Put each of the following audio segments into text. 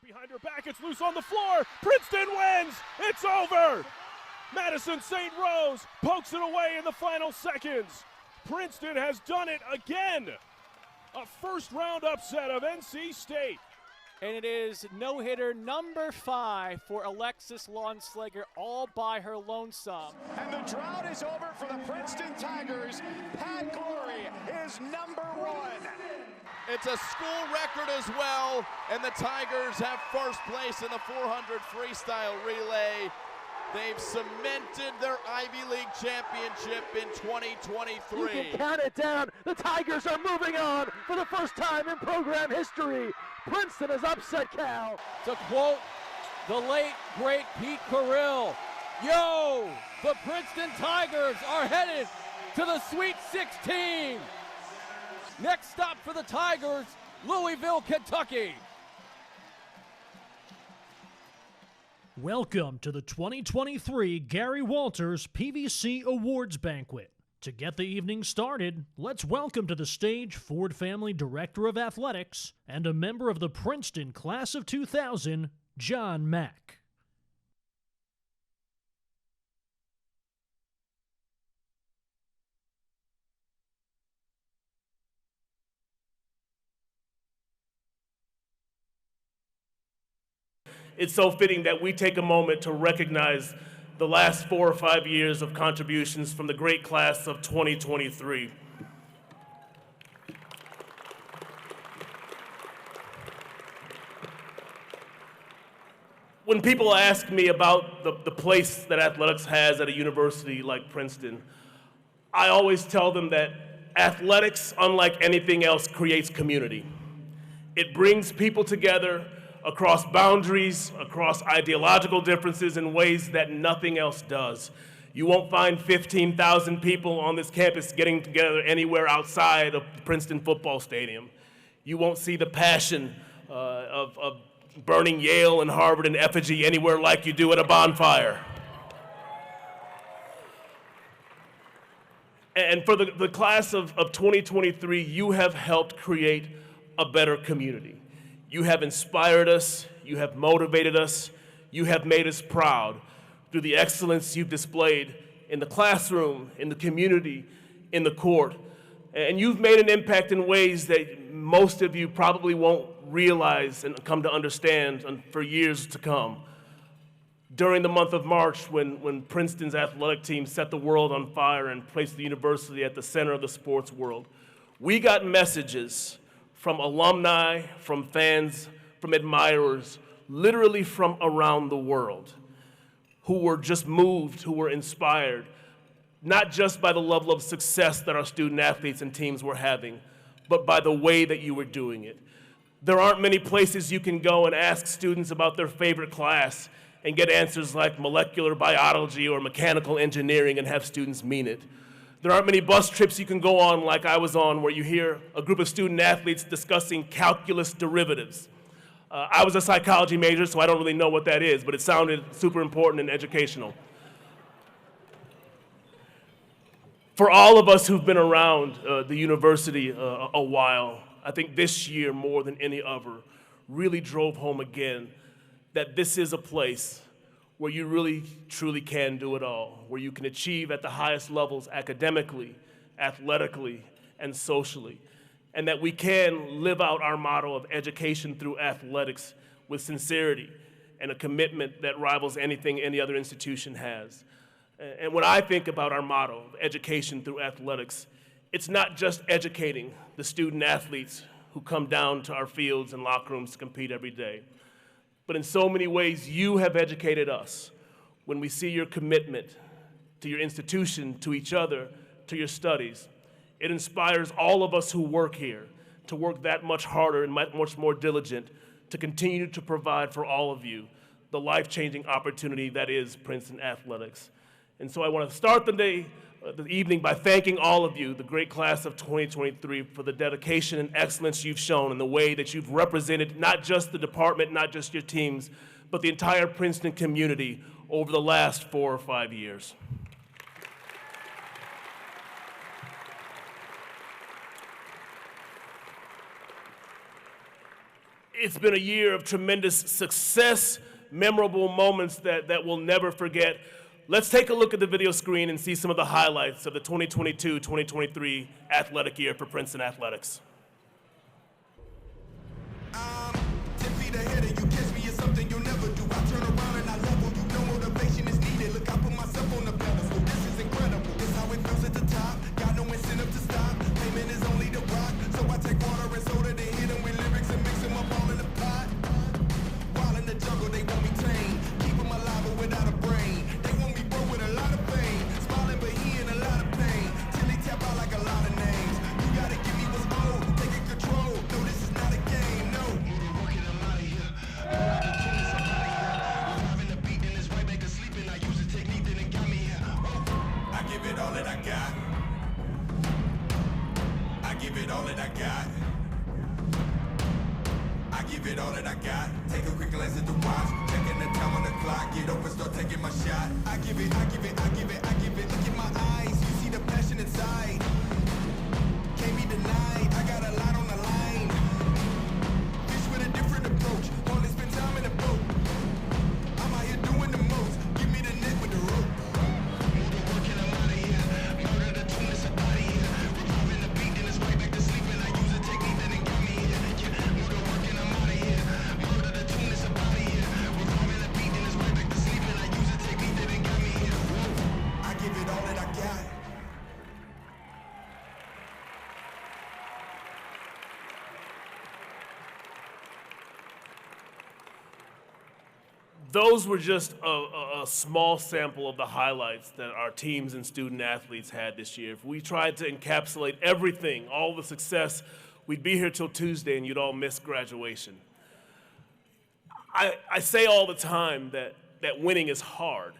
behind her back. It's loose on the floor. Princeton wins. It's over. Madison St. Rose pokes it away in the final seconds. Princeton has done it again. A first-round upset of NC State. And it is no-hitter number 5 for Alexis Lawnslager, all by her lonesome. And the drought is over for the Princeton Tigers. Pat Glory is number 1. It's a school record as well, and the Tigers have first place in the 400 freestyle relay. They've cemented their Ivy League championship in 2023. You can count it down. The Tigers are moving on for the first time in program history. Princeton has upset Cal. To quote the late, great Pete Carrill, yo, the Princeton Tigers are headed to the Sweet 16. Next stop for the Tigers, Louisville, Kentucky. Welcome to the 2023 Gary Walters PVC Awards Banquet. To get the evening started, let's welcome to the stage Ford Family Director of Athletics and a member of the Princeton Class of 2000, John Mack. It's so fitting that we take a moment to recognize the last 4 or 5 years of contributions from the great class of 2023. When people ask me about the place that athletics has at a university like Princeton, I always tell them that athletics, unlike anything else, creates community. It brings people together across boundaries, across ideological differences in ways that nothing else does. You won't find 15,000 people on this campus getting together anywhere outside of Princeton football stadium. You won't see the passion of burning Yale and Harvard in effigy anywhere like you do at a bonfire. And for the class of 2023, you have helped create a better community. You have inspired us, you have motivated us, you have made us proud through the excellence you've displayed in the classroom, in the community, in the court. And you've made an impact in ways that most of you probably won't realize and come to understand for years to come. During the month of March, when Princeton's athletic team set the world on fire and placed the university at the center of the sports world, we got messages from alumni, from fans, from admirers, literally from around the world, who were just moved, who were inspired, not just by the level of success that our student athletes and teams were having, but by the way that you were doing it. There aren't many places you can go and ask students about their favorite class and get answers like molecular biology or mechanical engineering and have students mean it. There aren't many bus trips you can go on like I was on where you hear a group of student athletes discussing calculus derivatives. I was a psychology major, so I don't really know what that is, but it sounded super important and educational. For all of us who've been around the university a while, I think this year more than any other really drove home again that this is a place where you really, truly can do it all, where you can achieve at the highest levels academically, athletically, and socially, and that we can live out our motto of education through athletics with sincerity and a commitment that rivals anything any other institution has. And when I think about our motto of education through athletics, it's not just educating the student athletes who come down to our fields and locker rooms to compete every day. But in so many ways, you have educated us when we see your commitment to your institution, to each other, to your studies. It inspires all of us who work here to work that much harder and much more diligent to continue to provide for all of you the life-changing opportunity that is Princeton athletics. And so I want to start the evening by thanking all of you, the great class of 2023, for the dedication and excellence you've shown in the way that you've represented not just the department, not just your teams, but the entire Princeton community over the last 4 or 5 years. It's been a year of tremendous success, memorable moments that we'll never forget. Let's take a look at the video screen and see some of the highlights of the 2022-2023 athletic year for Princeton Athletics. 10 feet ahead of you, catch me is something you'll never do. I turn around and I level you, no motivation is needed. Look, I put myself on the pedestal, this is incredible. This how it feels at the top, got no incentive to stop. Payment is only the rock, so I take water and soda, then hit them with lyrics and mix them up all in the pot. While in the jungle, they want me tame, keep them alive but without a brain. They want me broke with a lot of pain, smiling but he in a lot of pain. Till he tap out like a lot of names. You gotta give me what's old, taking control. No, this is not a game, no. I give it all that I got. I give it all that I got. I give it all that I got. Take a quick glance at the watch, checking the time on the clock. Get up and start taking my shot. I give it, I give it, I give it, I give it. Look in my eyes, you see the passion inside. Can't be denied. I got a lot on the line. Fish with a different approach. Only spend time in the boat. I'm out here doing the most. Give me the net with the rope. Those were just a small sample of the highlights that our teams and student athletes had this year. If we tried to encapsulate everything, all the success, we'd be here till Tuesday and you'd all miss graduation. I say all the time that winning is hard.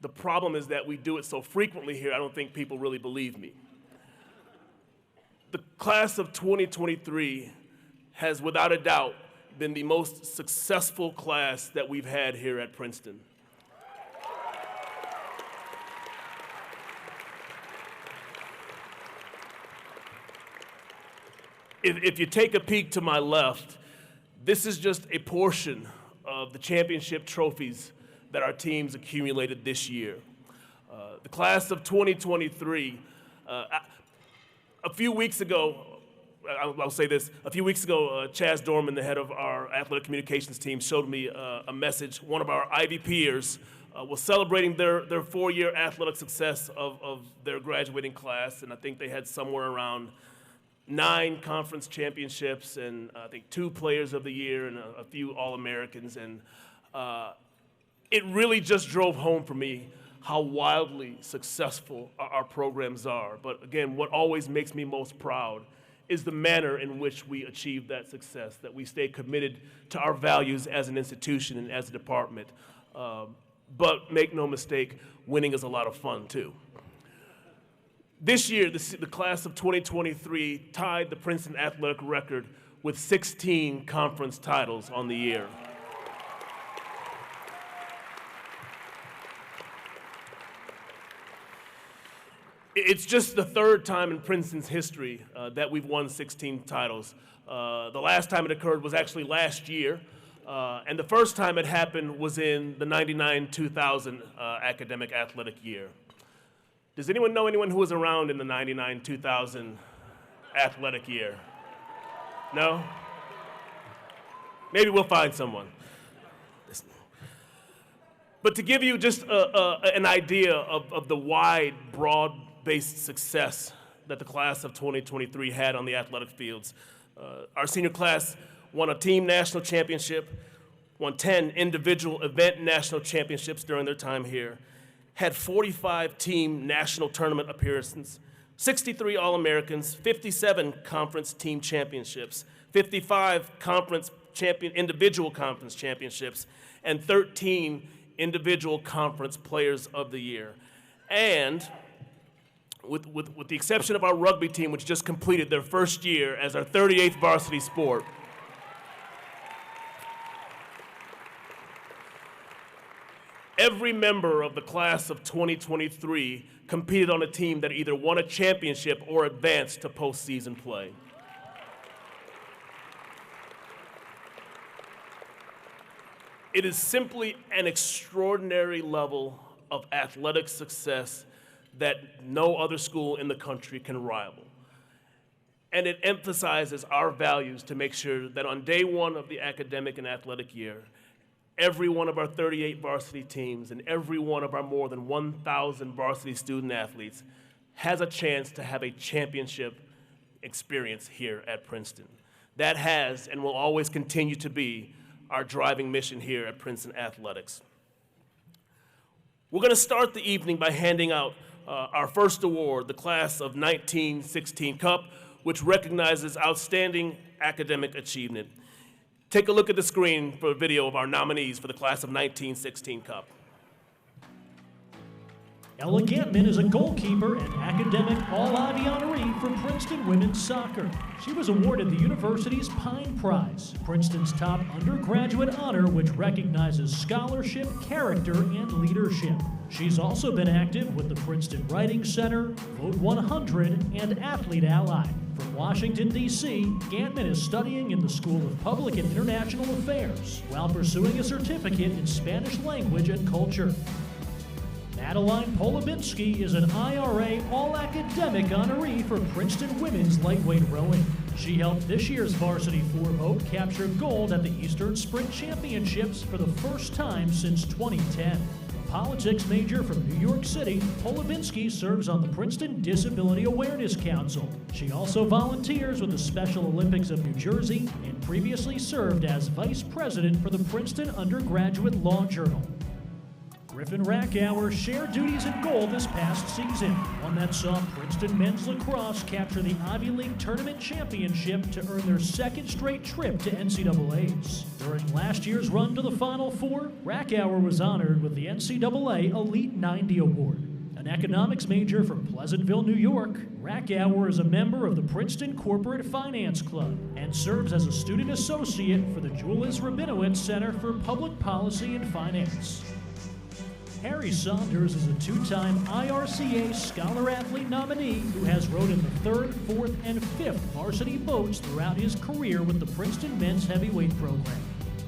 The problem is that we do it so frequently here, I don't think people really believe me. The class of 2023 has, without a doubt, been the most successful class that we've had here at Princeton. If you take a peek to my left, this is just a portion of the championship trophies that our teams accumulated this year. The class of 2023, a few weeks ago, I'll say this. A few weeks ago, Chaz Dorman, the head of our athletic communications team, showed me a message. One of our Ivy peers was celebrating their 4-year athletic success of their graduating class, and I think they had somewhere around 9 conference championships and I think 2 players of the year and a few All-Americans. And it really just drove home for me how wildly successful our programs are. But again, what always makes me most proud is the manner in which we achieve that success, that we stay committed to our values as an institution and as a department. But make no mistake, winning is a lot of fun too. This year, the class of 2023 tied the Princeton athletic record with 16 conference titles on the year. It's just the 3rd time in Princeton's history that we've won 16 titles. The last time it occurred was actually last year, and the first time it happened was in the 99-2000 academic athletic year. Does anyone know anyone who was around in the 99-2000 athletic year? No? Maybe we'll find someone. But to give you just an idea of the wide, broad-based success that the class of 2023 had on the athletic fields, our senior class won a team national championship, won 10 individual event national championships during their time here, had 45 team national tournament appearances, 63 All-Americans, 57 conference team championships, 55 individual conference championships, and 13 individual conference players of the year. And with the exception of our rugby team, which just completed their first year as our 38th varsity sport, every member of the class of 2023 competed on a team that either won a championship or advanced to postseason play. It is simply an extraordinary level of athletic success that no other school in the country can rival. And it emphasizes our values to make sure that on day one of the academic and athletic year, every one of our 38 varsity teams and every one of our more than 1,000 varsity student athletes has a chance to have a championship experience here at Princeton. That has and will always continue to be our driving mission here at Princeton Athletics. We're going to start the evening by handing out our first award, the Class of 1916 Cup, which recognizes outstanding academic achievement. Take a look at the screen for a video of our nominees for the Class of 1916 Cup. Ella Gantman is a goalkeeper and academic All-Ivy honoree for Princeton women's soccer. She was awarded the university's Pine Prize, Princeton's top undergraduate honor which recognizes scholarship, character, and leadership. She's also been active with the Princeton Writing Center, Vote 100, and Athlete Ally. From Washington, D.C., Gantman is studying in the School of Public and International Affairs while pursuing a certificate in Spanish language and culture. Madeline Polubinski is an IRA All-Academic honoree for Princeton women's lightweight rowing. She helped this year's varsity four-boat capture gold at the Eastern Sprint Championships for the first time since 2010. A politics major from New York City, Polubinski serves on the Princeton Disability Awareness Council. She also volunteers with the Special Olympics of New Jersey and previously served as vice president for the Princeton Undergraduate Law Journal. Griffin Rackauer shared duties in goal this past season, one that saw Princeton men's lacrosse capture the Ivy League Tournament Championship to earn their second straight trip to NCAAs. During last year's run to the Final Four, Rackauer was honored with the NCAA Elite 90 Award. An economics major from Pleasantville, New York, Rackauer is a member of the Princeton Corporate Finance Club and serves as a student associate for the Julius Rabinowitz Center for Public Policy and Finance. Harry Saunders is a two-time IRCA Scholar Athlete nominee who has rowed in the third, fourth, and fifth varsity boats throughout his career with the Princeton men's heavyweight program.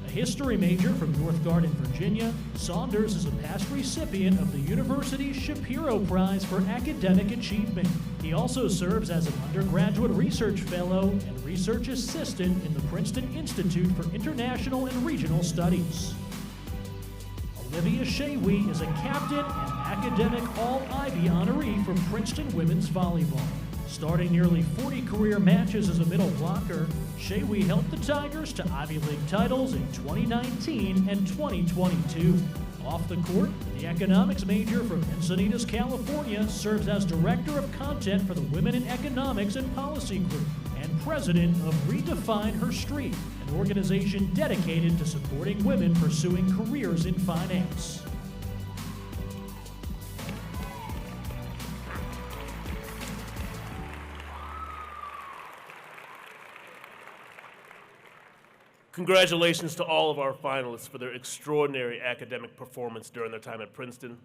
A history major from North Garden, Virginia, Saunders is a past recipient of the university's Shapiro Prize for Academic Achievement. He also serves as an undergraduate research fellow and research assistant in the Princeton Institute for International and Regional Studies. Olivia Shaywee is a captain and academic All-Ivy honoree for Princeton women's volleyball. Starting nearly 40 career matches as a middle blocker, Shaywee helped the Tigers to Ivy League titles in 2019 and 2022. Off the court, the economics major from Encinitas, California, serves as director of content for the Women in Economics and Policy Group and president of Redefine Her Street, an organization dedicated to supporting women pursuing careers in finance. Congratulations to all of our finalists for their extraordinary academic performance during their time at Princeton.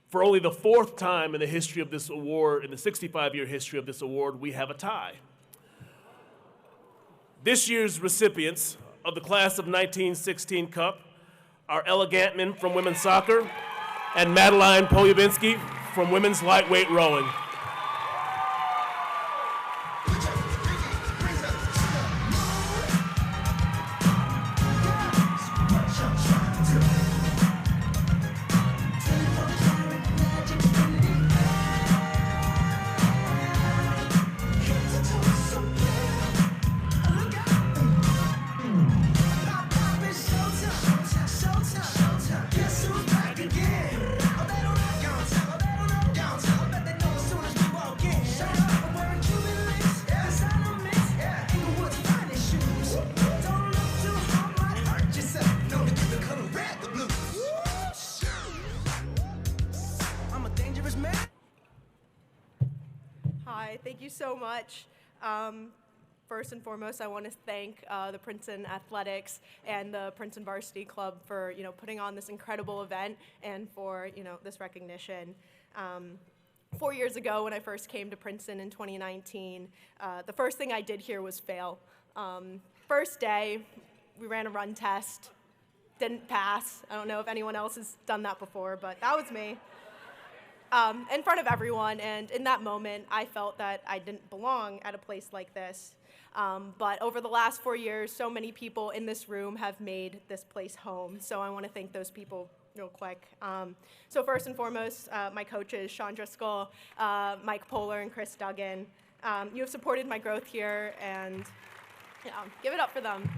For only the fourth time in the history of this award, in the 65-year history of this award, we have a tie. This year's recipients of the Class of 1916 Cup are Ella Gantman from women's soccer and Madeline Polubinski from women's lightweight rowing. Hi, thank you so much. First and foremost, I want to thank the Princeton Athletics and the Princeton Varsity Club for putting on this incredible event and for this recognition. 4 years ago, when I first came to Princeton in 2019, the first thing I did here was fail. First day, we ran a run test. didn't pass. I don't know if anyone else has done that before, but that was me. In front of everyone, and in that moment, I felt that I didn't belong at a place like this. But over the last 4 years, so many people in this room have made this place home, so I want to thank those people real quick. So first and foremost, my coaches, Sean Driscoll, Mike Poehler, and Chris Duggan. You have supported my growth here, and give it up for them.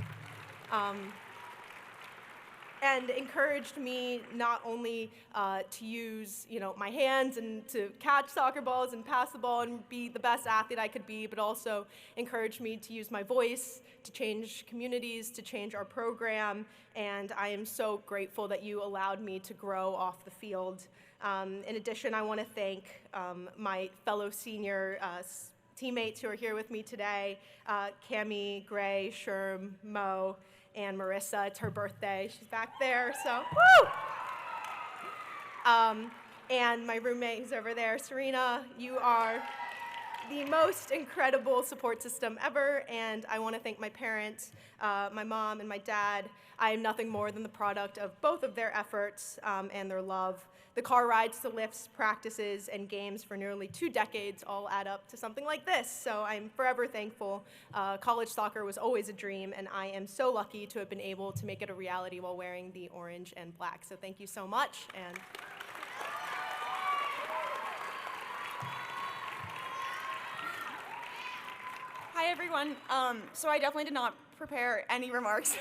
And encouraged me not only to use, my hands and to catch soccer balls and pass the ball and be the best athlete I could be, but also encouraged me to use my voice to change communities, to change our program. And I am so grateful that you allowed me to grow off the field. In addition, I want to thank my fellow senior teammates who are here with me today, Cammie, Gray, Sherm, Mo, and Marissa. It's her birthday. She's back there, so woo! And my roommate who's over there, Serena, you are the most incredible support system ever, and I want to thank my parents, my mom and my dad. I am nothing more than the product of both of their efforts and their love. The car rides to lifts, practices, and games for nearly 2 decades all add up to something like this, so I'm forever thankful. College soccer was always a dream, and I am so lucky to have been able to make it a reality while wearing the orange and black, so thank you so much. And hi, everyone. So I definitely did not prepare any remarks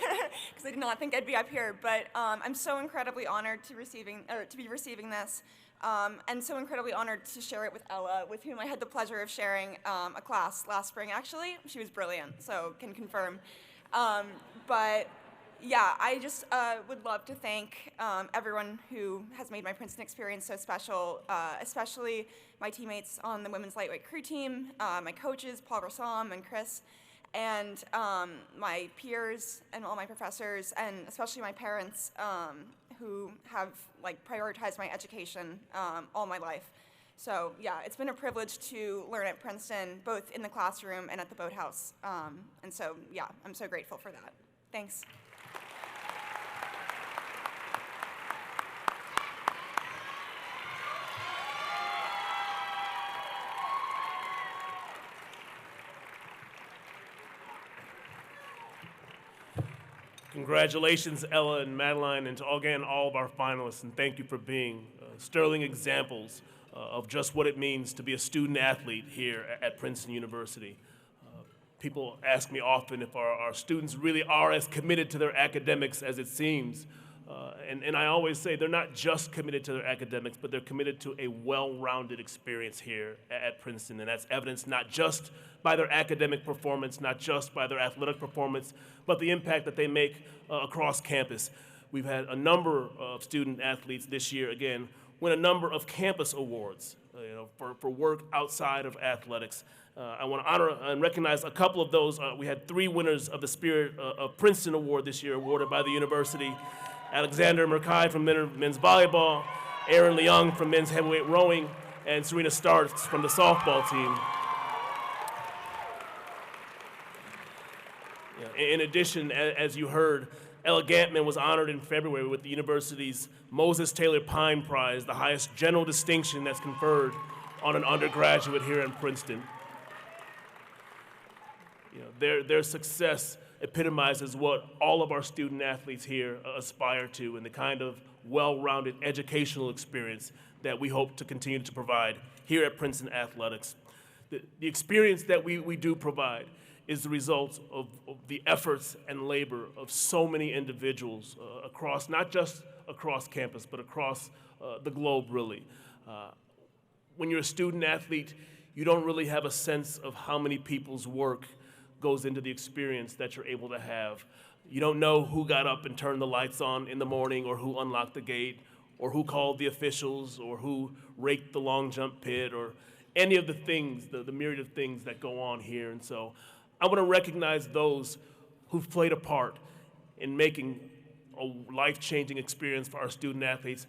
because I did not think I'd be up here, but I'm so incredibly honored to be receiving this, and so incredibly honored to share it with Ella, with whom I had the pleasure of sharing a class last spring. Actually, she was brilliant, so can confirm. But yeah, I just would love to thank everyone who has made my Princeton experience so special, especially my teammates on the women's lightweight crew team, my coaches, Paul Rassam and Chris, and my peers and all my professors, and especially my parents who have prioritized my education all my life. So yeah, it's been a privilege to learn at Princeton, both in the classroom and at the boathouse. And so yeah, I'm so grateful for that. Thanks. Congratulations, Ella and Madeline, and to again all of our finalists, and thank you for being sterling examples of just what it means to be a student athlete here at Princeton University. People ask me often if our students really are as committed to their academics as it seems. And I always say they're not just committed to their academics, but they're committed to a well-rounded experience here at Princeton. And that's evidenced not just by their academic performance, not just by their athletic performance, but the impact that they make across campus. We've had a number of student athletes this year, again, win a number of campus awards for work outside of athletics. I want to honor and recognize a couple of those. We had 3 winners of the Spirit of Princeton Award this year, awarded by the university. Alexander Merkai from men's volleyball, Aaron Leung from men's heavyweight rowing, and Serena Starks from the softball team. In addition, as you heard, Ella Gantman was honored in February with the university's Moses Taylor Pine Prize, the highest general distinction that's conferred on an undergraduate here in Princeton. Their success epitomizes what all of our student athletes here aspire to, and the kind of well-rounded educational experience that we hope to continue to provide here at Princeton Athletics. The experience that we do provide is the result of the efforts and labor of so many individuals across, not just across campus, but across the globe, really. When you're a student athlete, you don't really have a sense of how many people's work goes into the experience that you're able to have. You don't know who got up and turned the lights on in the morning, or who unlocked the gate, or who called the officials, or who raked the long jump pit, or any of the things, the myriad of things that go on here. And so I want to recognize those who've played a part in making a life-changing experience for our student athletes.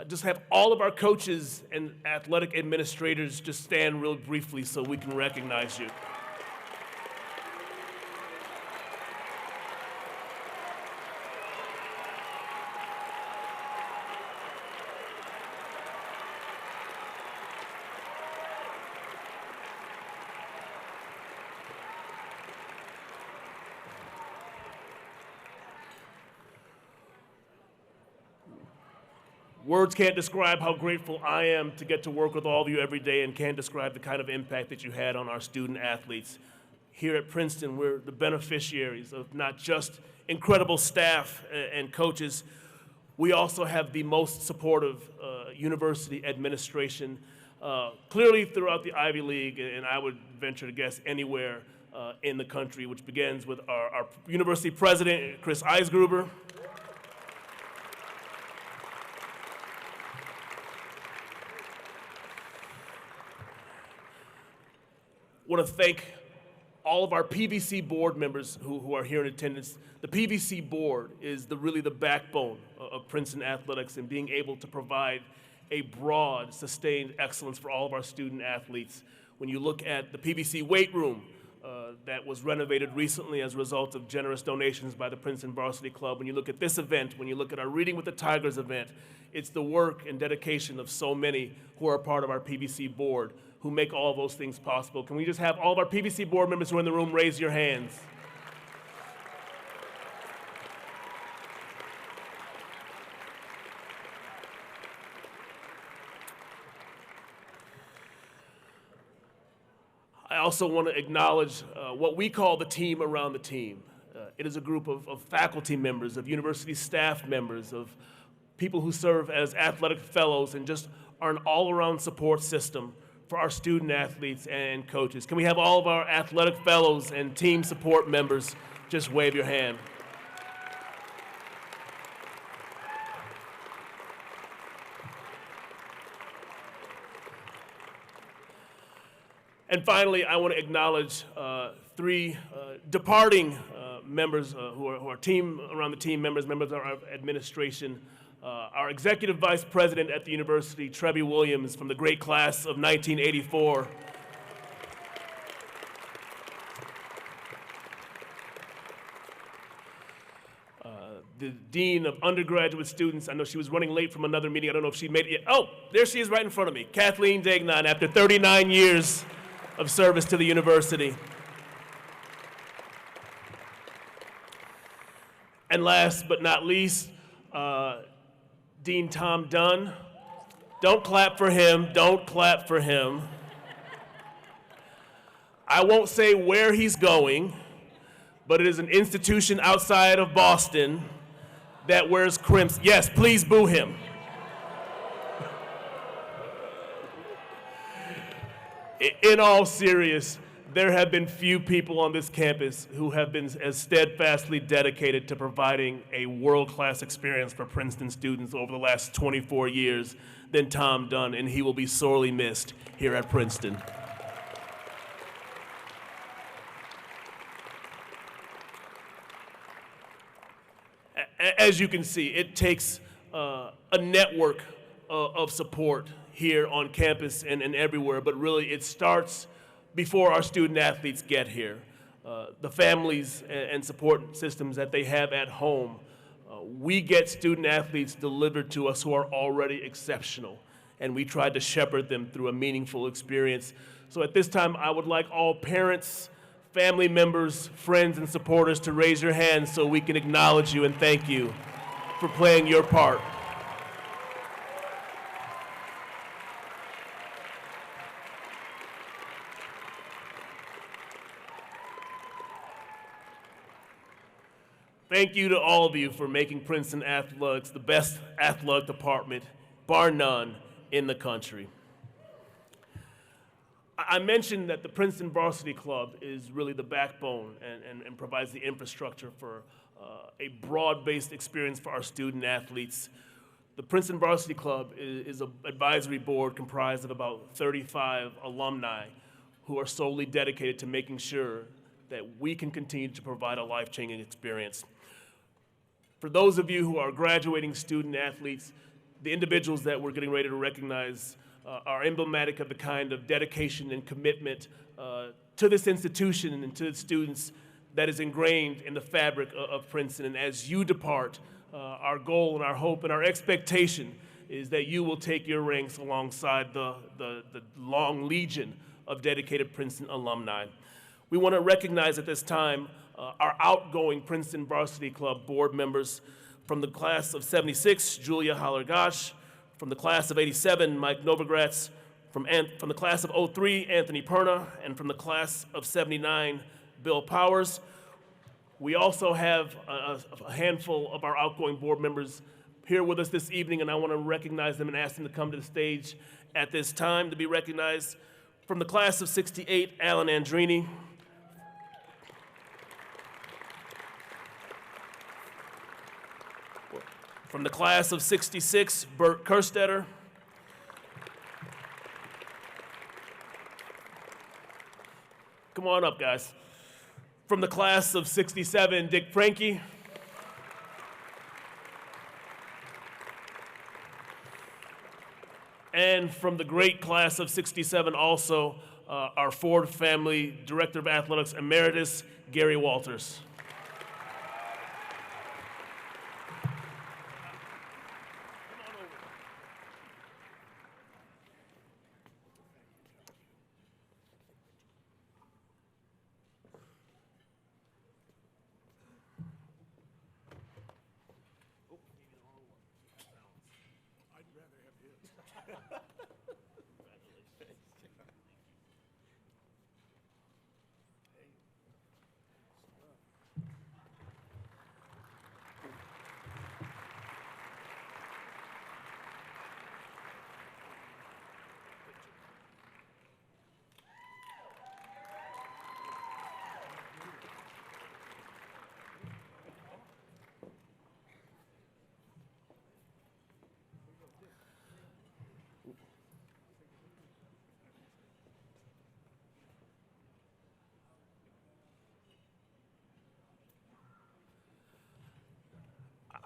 Just have all of our coaches and athletic administrators just stand real briefly so we can recognize you. Words can't describe how grateful I am to get to work with all of you every day, and can't describe the kind of impact that you had on our student athletes. Here at Princeton, we're the beneficiaries of not just incredible staff and coaches, we also have the most supportive university administration, clearly throughout the Ivy League, and I would venture to guess anywhere in the country, which begins with our university president, Chris Eisgruber. I want to thank all of our PVC board members who are here in attendance. The PVC board is really the backbone of Princeton athletics and being able to provide a broad, sustained excellence for all of our student athletes. When you look at the PVC weight room that was renovated recently as a result of generous donations by the Princeton Varsity Club, when you look at this event, when you look at our Reading with the Tigers event, it's the work and dedication of so many who are part of our PVC board who make all those things possible. Can we just have all of our PVC board members who are in the room raise your hands? I also want to acknowledge what we call the team around the team. It is a group of faculty members, of university staff members, of people who serve as athletic fellows and just are an all-around support system for our student athletes and coaches. Can we have all of our athletic fellows and team support members just wave your hand? And finally, I want to acknowledge three departing members who are team around the team members of our administration. Our executive vice president at the university, Trevi Williams, from the great class of 1984. The dean of undergraduate students, I know she was running late from another meeting. I don't know if she made it. Oh, there she is right in front of me, Kathleen Degnan, after 39 years of service to the university. And last but not least, Dean Tom Dunn. Don't clap for him, don't clap for him. I won't say where he's going, but it is an institution outside of Boston that wears crimson. Yes, please boo him. In all seriousness, there have been few people on this campus who have been as steadfastly dedicated to providing a world-class experience for Princeton students over the last 24 years than Tom Dunn, and he will be sorely missed here at Princeton. As you can see, it takes a network of support here on campus and everywhere, but really it starts before our student athletes get here. The families and support systems that they have at home. We get student athletes delivered to us who are already exceptional, and we try to shepherd them through a meaningful experience. So at this time, I would like all parents, family members, friends, and supporters to raise your hands so we can acknowledge you and thank you for playing your part. Thank you to all of you for making Princeton Athletics the best athletic department, bar none, in the country. I mentioned that the Princeton Varsity Club is really the backbone and provides the infrastructure for a broad-based experience for our student athletes. The Princeton Varsity Club is an advisory board comprised of about 35 alumni who are solely dedicated to making sure that we can continue to provide a life-changing experience. For those of you who are graduating student athletes, the individuals that we're getting ready to recognize are emblematic of the kind of dedication and commitment to this institution and to its students that is ingrained in the fabric of Princeton. And as you depart, our goal and our hope and our expectation is that you will take your ranks alongside the long legion of dedicated Princeton alumni. We want to recognize at this time our outgoing Princeton Varsity Club board members from the class of '76, Julia Hallergash, From the class of '87, Mike Novogratz. From the class of '03, Anthony Perna. And from the class of '79, Bill Powers. We also have a handful of our outgoing board members here with us this evening, and I want to recognize them and ask them to come to the stage at this time to be recognized. From the class of '68, Alan Andrini. From the class of '66, Bert Kerstetter. Come on up, guys. From the class of '67, Dick Franke. And from the great class of '67 also, our Ford family Director of Athletics Emeritus, Gary Walters.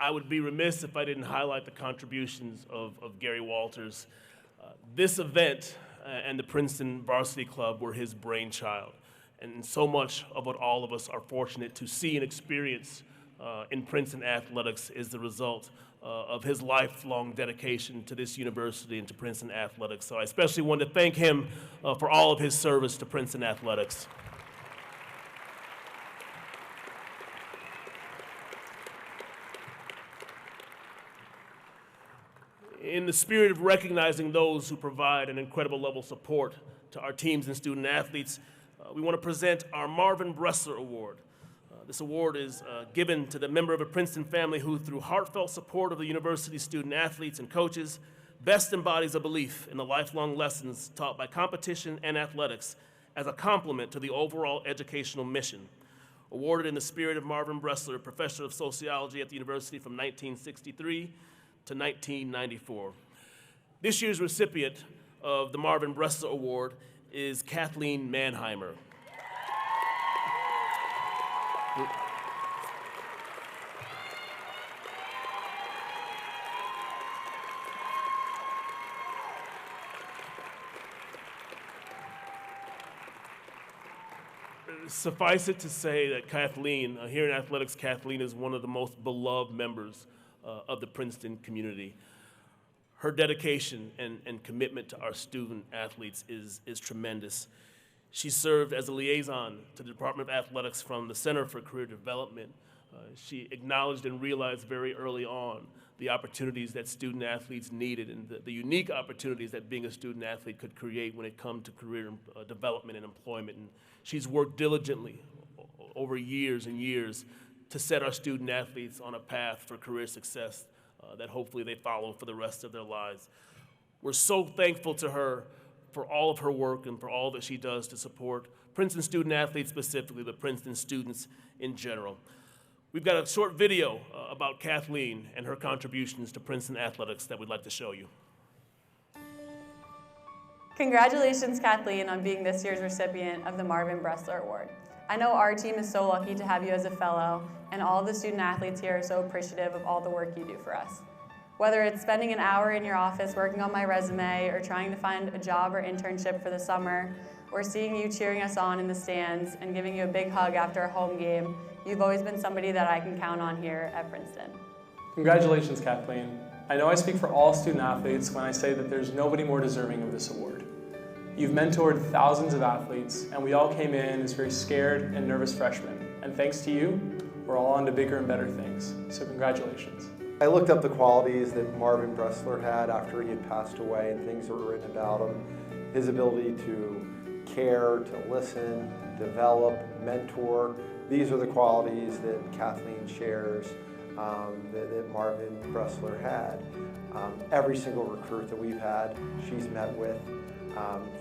I would be remiss if I didn't highlight the contributions of Gary Walters. This event and the Princeton Varsity Club were his brainchild, and so much of what all of us are fortunate to see and experience in Princeton athletics is the result of his lifelong dedication to this university and to Princeton athletics. So I especially want to thank him for all of his service to Princeton athletics. In the spirit of recognizing those who provide an incredible level of support to our teams and student athletes, we want to present our Marvin Bressler Award. This award is given to the member of a Princeton family who, through heartfelt support of the university's student athletes and coaches, best embodies a belief in the lifelong lessons taught by competition and athletics as a complement to the overall educational mission. Awarded in the spirit of Marvin Bressler, Professor of Sociology at the university from 1963 to 1994. This year's recipient of the Marvin Bressler Award is Kathleen Mannheimer. Suffice it to say that Kathleen, here in athletics, Kathleen is one of the most beloved members of the Princeton community. Her dedication and commitment to our student athletes is tremendous. She served as a liaison to the Department of Athletics from the Center for Career Development. She acknowledged and realized very early on the opportunities that student athletes needed and the unique opportunities that being a student athlete could create when it comes to career development and employment. And she's worked diligently over years and years to set our student athletes on a path for career success that hopefully they follow for the rest of their lives. We're so thankful to her for all of her work and for all that she does to support Princeton student athletes specifically, but Princeton students in general. We've got a short video about Kathleen and her contributions to Princeton athletics that we'd like to show you. Congratulations, Kathleen, on being this year's recipient of the Marvin Bressler Award. I know our team is so lucky to have you as a fellow, and all of the student athletes here are so appreciative of all the work you do for us. Whether it's spending an hour in your office working on my resume or trying to find a job or internship for the summer, or seeing you cheering us on in the stands and giving you a big hug after a home game, you've always been somebody that I can count on here at Princeton. Congratulations, Kathleen. I know I speak for all student athletes when I say that there's nobody more deserving of this award. You've mentored thousands of athletes, and we all came in as very scared and nervous freshmen. And thanks to you, we're all on to bigger and better things. So congratulations. I looked up the qualities that Marvin Bressler had after he had passed away and things that were written about him. His ability to care, to listen, develop, mentor. These are the qualities that Kathleen shares that Marvin Bressler had. Every single recruit that we've had, she's met with.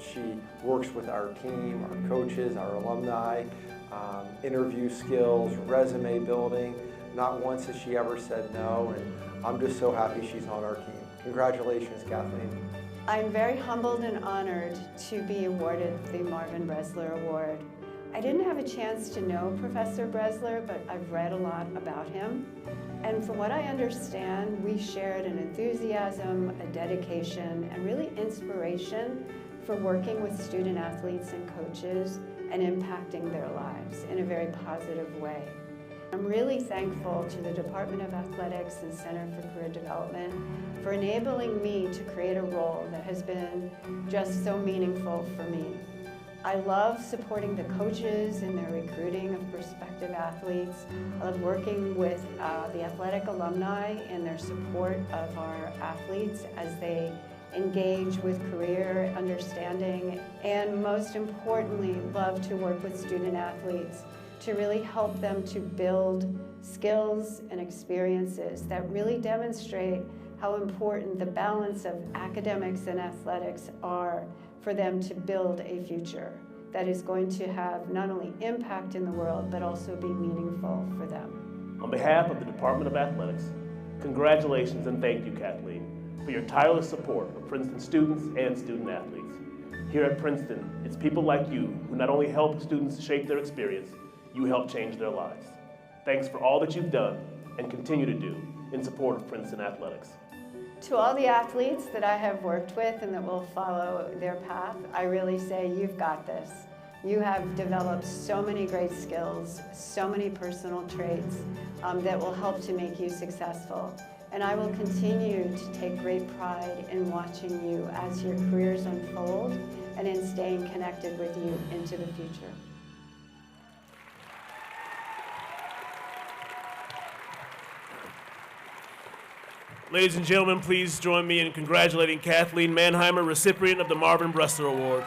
She works with our team, our coaches, our alumni, interview skills, resume building. Not once has she ever said no, and I'm just so happy she's on our team. Congratulations, Kathleen. I'm very humbled and honored to be awarded the Marvin Bressler Award. I didn't have a chance to know Professor Bressler, but I've read a lot about him. And from what I understand, we shared an enthusiasm, a dedication, and really inspiration for working with student athletes and coaches and impacting their lives in a very positive way. I'm really thankful to the Department of Athletics and Center for Career Development for enabling me to create a role that has been just so meaningful for me. I love supporting the coaches in their recruiting of prospective athletes. I love working with the athletic alumni in their support of our athletes as they engage with career understanding, and most importantly, love to work with student athletes to really help them to build skills and experiences that really demonstrate how important the balance of academics and athletics are for them to build a future that is going to have not only impact in the world, but also be meaningful for them. On behalf of the Department of Athletics, congratulations and thank you, Kathleen, for your tireless support of Princeton students and student athletes. Here at Princeton, it's people like you who not only help students shape their experience, you help change their lives. Thanks for all that you've done and continue to do in support of Princeton athletics. To all the athletes that I have worked with and that will follow their path, I really say you've got this. You have developed so many great skills, so many personal traits that will help to make you successful. And I will continue to take great pride in watching you as your careers unfold and in staying connected with you into the future. Ladies and gentlemen, please join me in congratulating Kathleen Manheimer, recipient of the Marvin Bressler Award.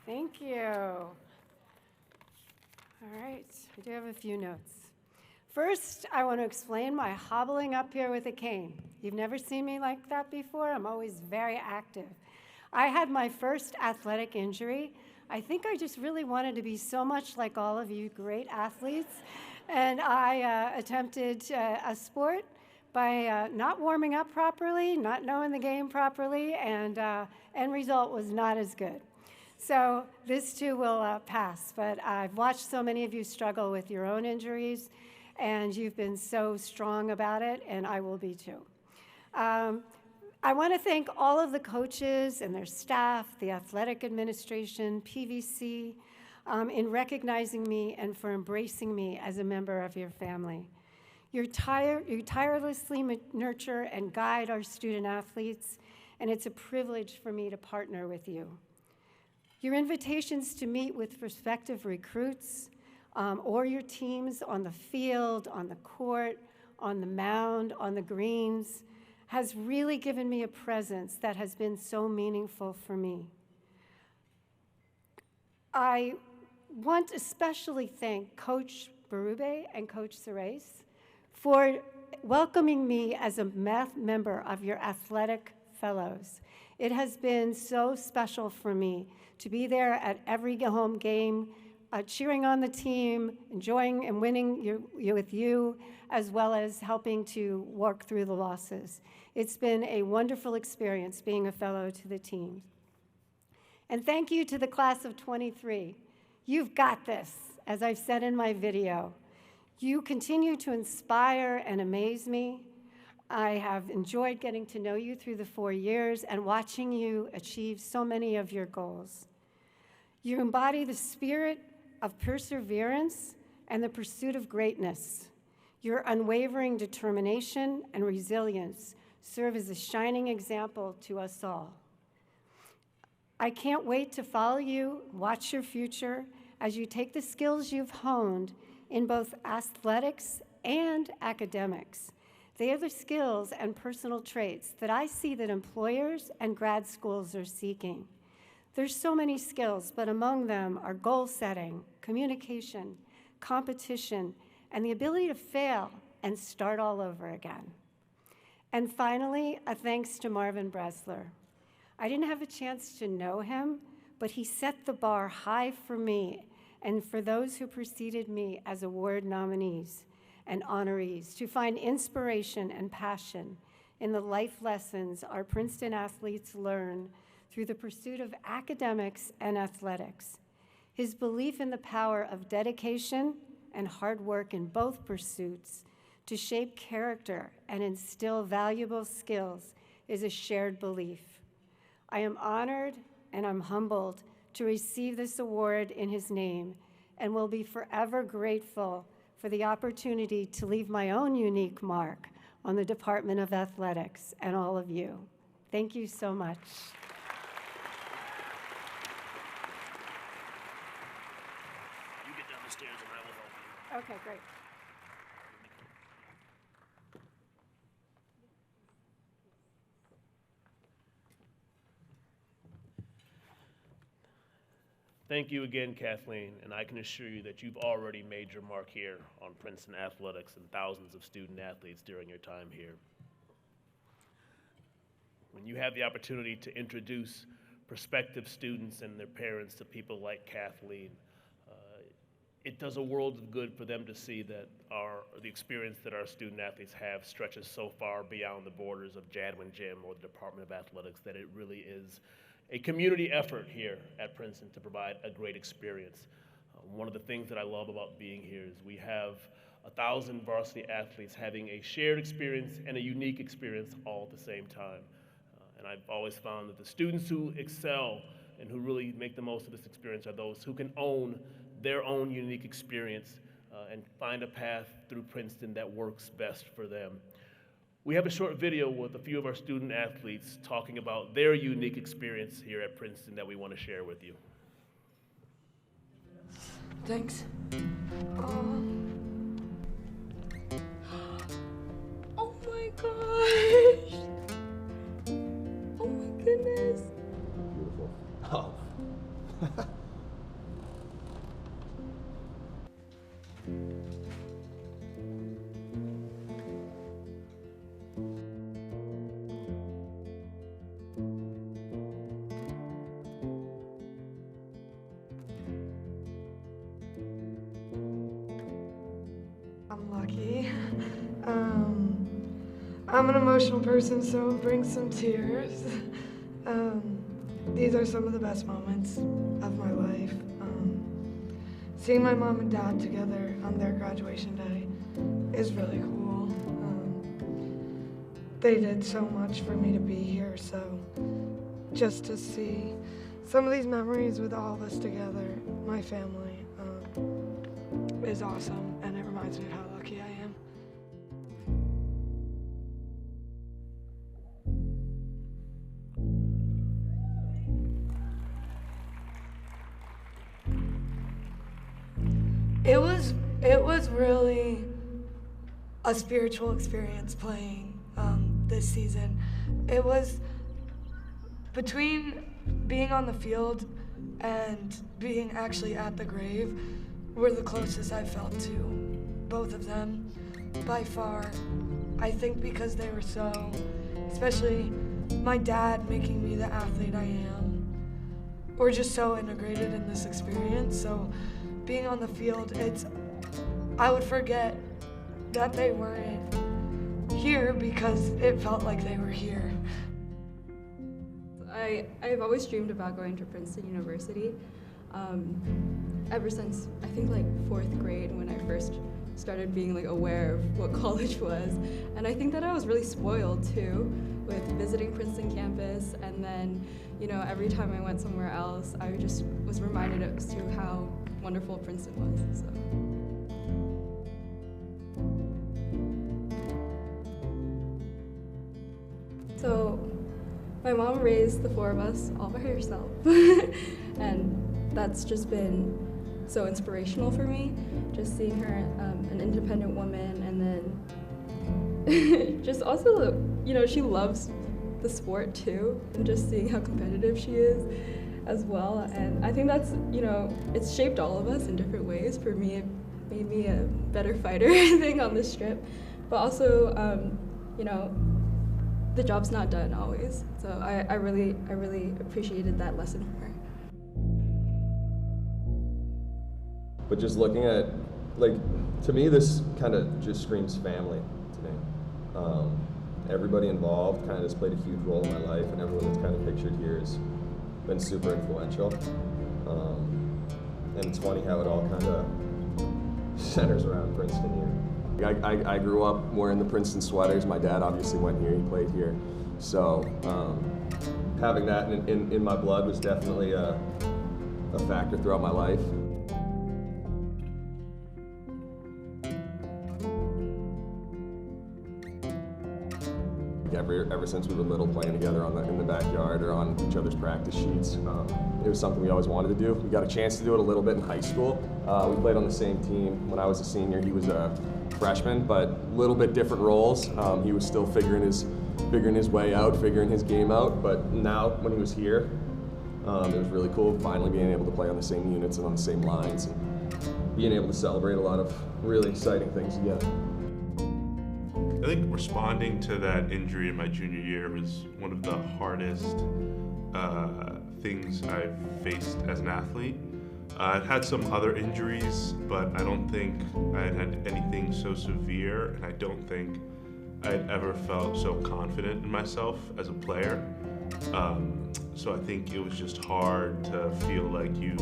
Thank you. All right, I do have a few notes. First, I want to explain my hobbling up here with a cane. You've never seen me like that before. I'm always very active. I had my first athletic injury. I think I just really wanted to be so much like all of you great athletes, and I attempted a sport by not warming up properly, not knowing the game properly, and end result was not as good. So this too will pass, but I've watched so many of you struggle with your own injuries, and you've been so strong about it, and I will be too. I want to thank all of the coaches and their staff, the athletic administration, PVC, in recognizing me and for embracing me as a member of your family. You tirelessly nurture and guide our student athletes, and it's a privilege for me to partner with you. Your invitations to meet with prospective recruits or your teams on the field, on the court, on the mound, on the greens, has really given me a presence that has been so meaningful for me. I want to especially thank Coach Berube and Coach Ceres for welcoming me as a member of your athletic fellows. It has been so special for me to be there at every home game, cheering on the team, enjoying and winning with you, as well as helping to work through the losses. It's been a wonderful experience being a fellow to the team. And thank you to the class of '23. You've got this, as I've said in my video. You continue to inspire and amaze me. I have enjoyed getting to know you through the 4 years and watching you achieve so many of your goals. You embody the spirit of perseverance and the pursuit of greatness. Your unwavering determination and resilience serve as a shining example to us all. I can't wait to follow you, watch your future, as you take the skills you've honed in both athletics and academics. They are the skills and personal traits that I see that employers and grad schools are seeking. There's so many skills, but among them are goal setting, communication, competition, and the ability to fail and start all over again. And finally, a thanks to Marvin Bressler. I didn't have a chance to know him, but he set the bar high for me and for those who preceded me as award nominees and honorees to find inspiration and passion in the life lessons our Princeton athletes learn through the pursuit of academics and athletics. His belief in the power of dedication and hard work in both pursuits to shape character and instill valuable skills is a shared belief. I am honored and I'm humbled to receive this award in his name and will be forever grateful for the opportunity to leave my own unique mark on the Department of Athletics and all of you. Thank you so much. You get down the stairs and I will help you. Okay, great. Thank you again, Kathleen, and I can assure you that you've already made your mark here on Princeton athletics and thousands of student athletes during your time here. When you have the opportunity to introduce prospective students and their parents to people like Kathleen, it does a world of good for them to see that the experience that our student athletes have stretches so far beyond the borders of Jadwin Gym or the Department of Athletics that it really is a community effort here at Princeton to provide a great experience. One of the things that I love about being here is we have 1,000 varsity athletes having a shared experience and a unique experience all at the same time. And I've always found that the students who excel and who really make the most of this experience are those who can own their own unique experience and find a path through Princeton that works best for them. We have a short video with a few of our student athletes talking about their unique experience here at Princeton that we want to share with you. Thanks. Oh my gosh. Oh my goodness. Beautiful. Oh. I'm lucky. I'm an emotional person, so it brings some tears. These are some of the best moments of my life. Seeing my mom and dad together on their graduation day is really cool. They did so much for me to be here, so just to see some of these memories with all of us together, my family, is awesome, and it reminds me of how lucky I am. It was really a spiritual experience playing this season. It was between being on the field and being actually at the grave were the closest I felt to both of them by far. I think because they were so, especially my dad making me the athlete I am, we're just so integrated in this experience. So being on the field, I would forget that they weren't here because it felt like they were here. I've always dreamed about going to Princeton University. ever since I think like 4th grade when I first started being like aware of what college was. And I think that I was really spoiled too with visiting Princeton campus, and then, you know, every time I went somewhere else, I just was reminded as to how wonderful Princeton was. So my mom raised the 4 of us all by herself, and that's just been so inspirational for me, just seeing her an independent woman, and then just also, you know, she loves the sport too, and just seeing how competitive she is as well. And I think that's, you know, it's shaped all of us in different ways. For me, it made me a better fighter, I think, on this trip. But also, you know, the job's not done always. So I really appreciated that lesson from her. But just looking at, like, to me, this kind of just screams family to me. Everybody involved kind of has played a huge role in my life, and everyone that's kind of pictured here has been super influential. And it's funny how it all kind of centers around Princeton here. I grew up wearing the Princeton sweaters. My dad obviously went here, he played here. So having that in my blood was definitely a factor throughout my life. Ever since we were little, playing together in the backyard or on each other's practice sheets, it was something we always wanted to do. We got a chance to do it a little bit in high school. We played on the same team. When I was a senior, he was a freshman, but a little bit different roles. He was still figuring his way out, figuring his game out. But now, when he was here, it was really cool finally being able to play on the same units and on the same lines, and being able to celebrate a lot of really exciting things together. I think responding to that injury in my junior year was one of the hardest things I've faced as an athlete. I've had some other injuries, but I don't think I had anything so severe, and I don't think I'd ever felt so confident in myself as a player. So I think it was just hard to feel like you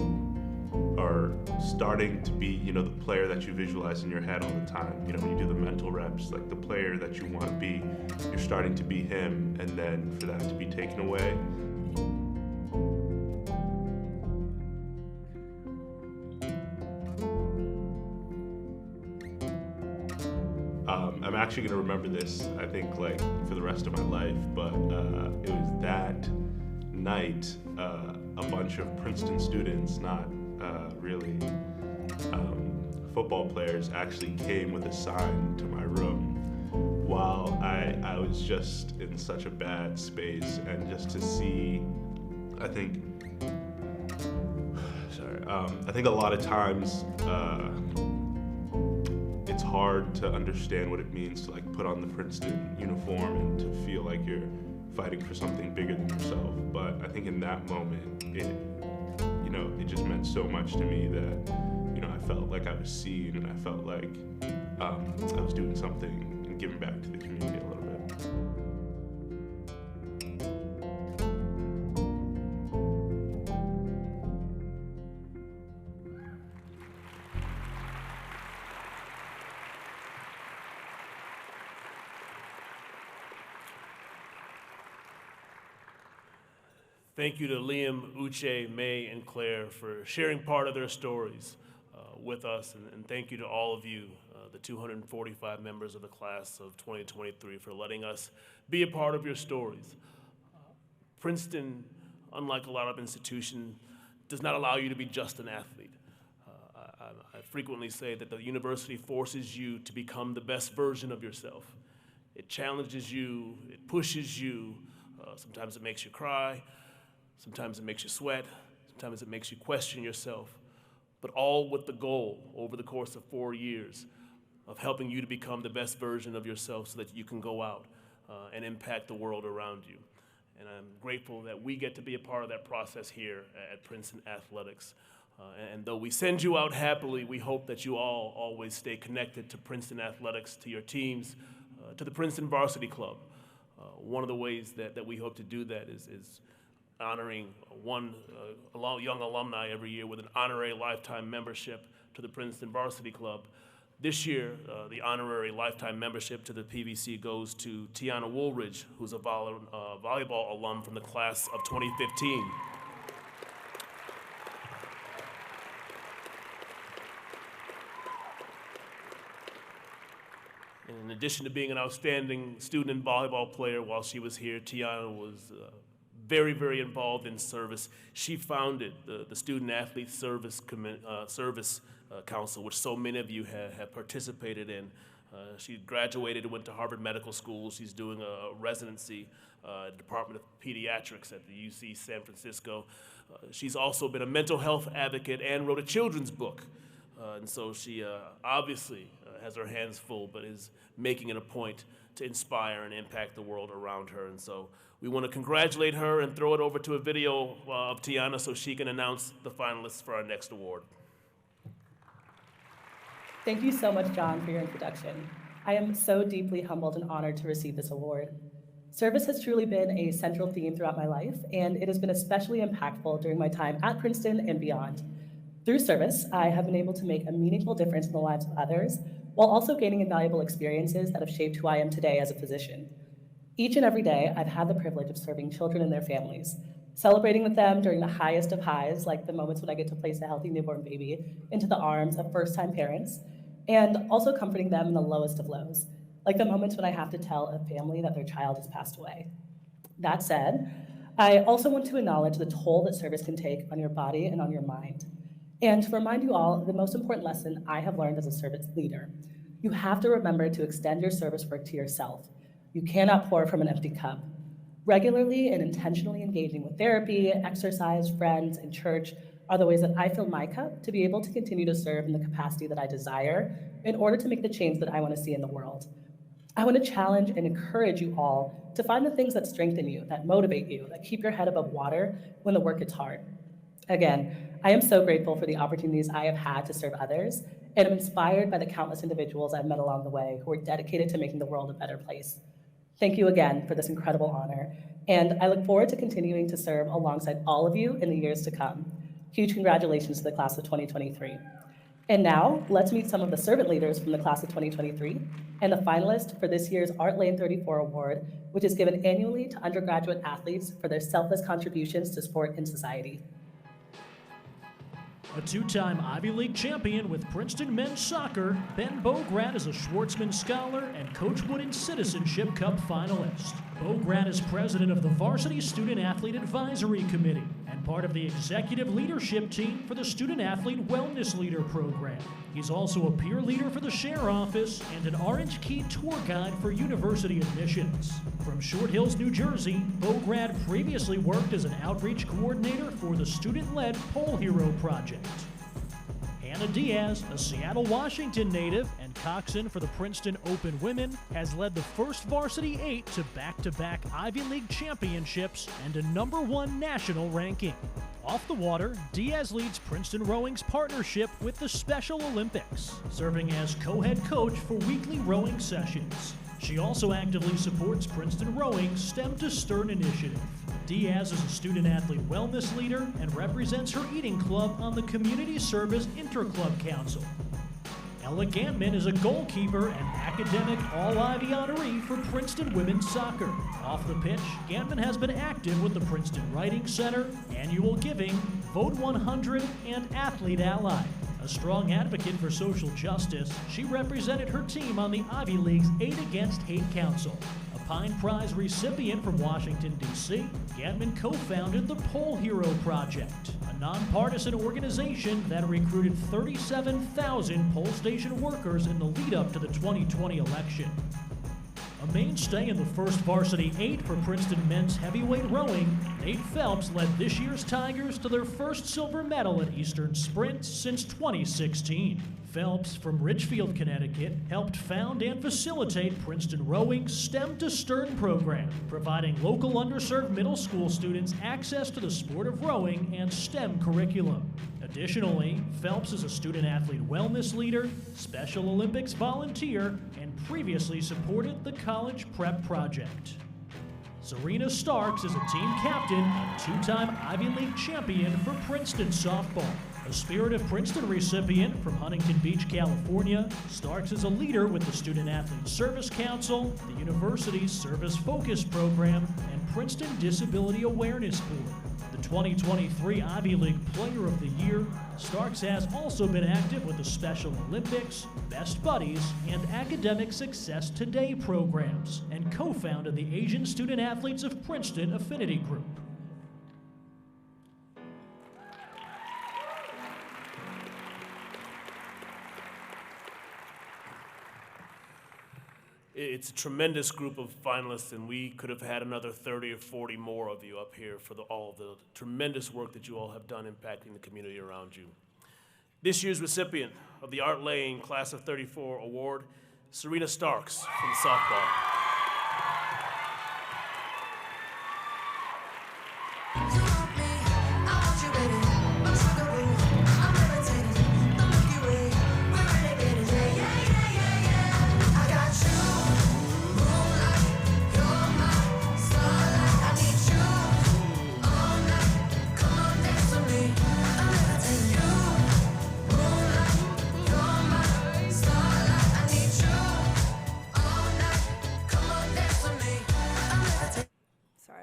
are starting to be, you know, the player that you visualize in your head all the time. You know, when you do the mental reps, like the player that you want to be, you're starting to be him, and then for that to be taken away. I'm actually going to remember this, I think, like, for the rest of my life, but it was that night, a bunch of Princeton students, not really football players, actually came with a sign to my room while I was just in such a bad space, and just to see, I think a lot of times it's hard to understand what it means to, like, put on the Princeton uniform and to feel like you're fighting for something bigger than yourself. But I think in that moment, it just meant so much to me that, you know, I felt like I was seen, and I felt like I was doing something and giving back to the community a little bit. Thank you to Liam, Uche, May, and Claire for sharing part of their stories with us, and thank you to all of you, the 245 members of the class of 2023, for letting us be a part of your stories. Princeton, unlike a lot of institutions, does not allow you to be just an athlete. I frequently say that the university forces you to become the best version of yourself. It challenges you, it pushes you, sometimes it makes you cry, sometimes it makes you sweat, sometimes it makes you question yourself, but all with the goal over the course of 4 years of helping you to become the best version of yourself so that you can go out and impact the world around you. And I'm grateful that we get to be a part of that process here at Princeton Athletics. And though we send you out happily, we hope that you all always stay connected to Princeton Athletics, to your teams, to the Princeton Varsity Club. One of the ways that we hope to do that is honoring one young alumni every year with an honorary lifetime membership to the Princeton Varsity Club. This year, the honorary lifetime membership to the PVC goes to Tiana Woolridge, who's a volleyball alum from the class of 2015. In addition to being an outstanding student and volleyball player while she was here, Tiana was very, very involved in service. She founded the Student Athlete Service Council, which so many of you have participated in. She graduated and went to Harvard Medical School. She's doing a residency at the Department of Pediatrics at the UC San Francisco. She's also been a mental health advocate and wrote a children's book. And so she obviously has her hands full, but is making it a point to inspire and impact the world around her. And so we want to congratulate her and throw it over to a video of Tiana so she can announce the finalists for our next award. Thank you so much, John, for your introduction. I am so deeply humbled and honored to receive this award. Service has truly been a central theme throughout my life, and it has been especially impactful during my time at Princeton and beyond. Through service, I have been able to make a meaningful difference in the lives of others, while also gaining invaluable experiences that have shaped who I am today as a physician. Each and every day, I've had the privilege of serving children and their families, celebrating with them during the highest of highs, like the moments when I get to place a healthy newborn baby into the arms of first-time parents, and also comforting them in the lowest of lows, like the moments when I have to tell a family that their child has passed away. That said, I also want to acknowledge the toll that service can take on your body and on your mind. And to remind you all, the most important lesson I have learned as a service leader: you have to remember to extend your service work to yourself. You cannot pour from an empty cup. Regularly and intentionally engaging with therapy, exercise, friends, and church are the ways that I fill my cup to be able to continue to serve in the capacity that I desire in order to make the change that I want to see in the world. I want to challenge and encourage you all to find the things that strengthen you, that motivate you, that keep your head above water when the work gets hard. Again, I am so grateful for the opportunities I have had to serve others, and I'm inspired by the countless individuals I've met along the way who are dedicated to making the world a better place. Thank you again for this incredible honor, and I look forward to continuing to serve alongside all of you in the years to come. Huge congratulations to the class of 2023. And now, let's meet some of the servant leaders from the class of 2023 and the finalist for this year's Art Lane 34 Award, which is given annually to undergraduate athletes for their selfless contributions to sport and society. A two-time Ivy League champion with Princeton men's soccer, Ben Bograd is a Schwartzman Scholar and Coach Wooden Citizenship Cup finalist. Bograd is president of the Varsity Student Athlete Advisory Committee and part of the executive leadership team for the Student Athlete Wellness Leader Program. He's also a peer leader for the Share Office and an Orange Key tour guide for university admissions. From Short Hills, New Jersey, Bograd previously worked as an outreach coordinator for the student-led Pole Hero Project. Hannah Diaz, a Seattle, Washington native and coxswain for the Princeton Open Women, has led the first Varsity 8 to back-to-back Ivy League championships and a #1 national ranking. Off the water, Diaz leads Princeton Rowing's partnership with the Special Olympics, serving as co-head coach for weekly rowing sessions. She also actively supports Princeton Rowing's STEM to Stern initiative. Diaz is a student-athlete wellness leader and represents her eating club on the Community Service Interclub Council. Ella Gantman is a goalkeeper and academic All-Ivy honoree for Princeton women's soccer. Off the pitch, Gantman has been active with the Princeton Writing Center, Annual Giving, Vote 100, and Athlete Ally. A strong advocate for social justice, she represented her team on the Ivy League's 8 Against Hate Council. A Pine Prize recipient from Washington, D.C., Gantman co-founded the Pole Hero Project, a nonpartisan organization that recruited 37,000 poll station workers in the lead-up to the 2020 election. A mainstay in the first Varsity 8 for Princeton men's heavyweight rowing, Nate Phelps led this year's Tigers to their first silver medal at Eastern Sprints since 2016. Phelps, from Ridgefield, Connecticut, helped found and facilitate Princeton Rowing's STEM to Stern program, providing local underserved middle school students access to the sport of rowing and STEM curriculum. Additionally, Phelps is a student-athlete wellness leader, Special Olympics volunteer, and previously supported the College Prep Project. Serena Starks is a team captain and two-time Ivy League champion for Princeton softball. A Spirit of Princeton recipient from Huntington Beach, California, Starks is a leader with the Student Athlete Service Council, the university's Service Focus Program, and Princeton Disability Awareness Board. The 2023 Ivy League Player of the Year, Starks has also been active with the Special Olympics, Best Buddies, and Academic Success Today programs, and co-founded the Asian Student Athletes of Princeton Affinity Group. It's a tremendous group of finalists, and we could have had another 30 or 40 more of you up here for all of the tremendous work that you all have done impacting the community around you. This year's recipient of the Art Lane Class of 34 Award, Serena Starks from softball.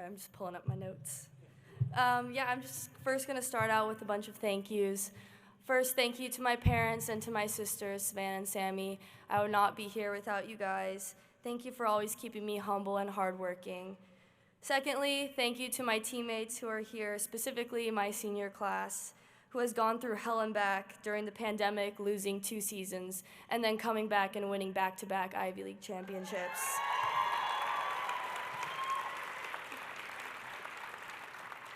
I'm just pulling up my notes. I'm just first going to start out with a bunch of thank yous. First, thank you to my parents and to my sisters, Savannah and Sammy. I would not be here without you guys. Thank you for always keeping me humble and hardworking. Secondly, thank you to my teammates who are here, specifically my senior class, who has gone through hell and back during the pandemic, losing 2 seasons, and then coming back and winning back-to-back Ivy League championships.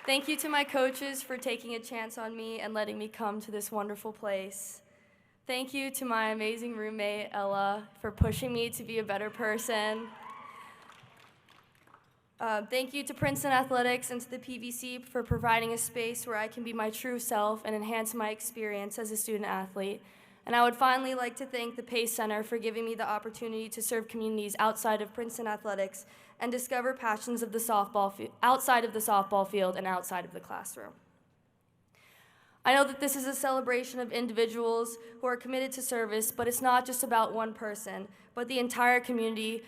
Thank you to my coaches for taking a chance on me and letting me come to this wonderful place. Thank you to my amazing roommate, Ella, for pushing me to be a better person. Thank you to Princeton Athletics and to the PVC for providing a space where I can be my true self and enhance my experience as a student athlete. And I would finally like to thank the Pace Center for giving me the opportunity to serve communities outside of Princeton Athletics and discover passions of the outside of the softball field and outside of the classroom. I know that this is a celebration of individuals who are committed to service, but it's not just about one person, but the entire community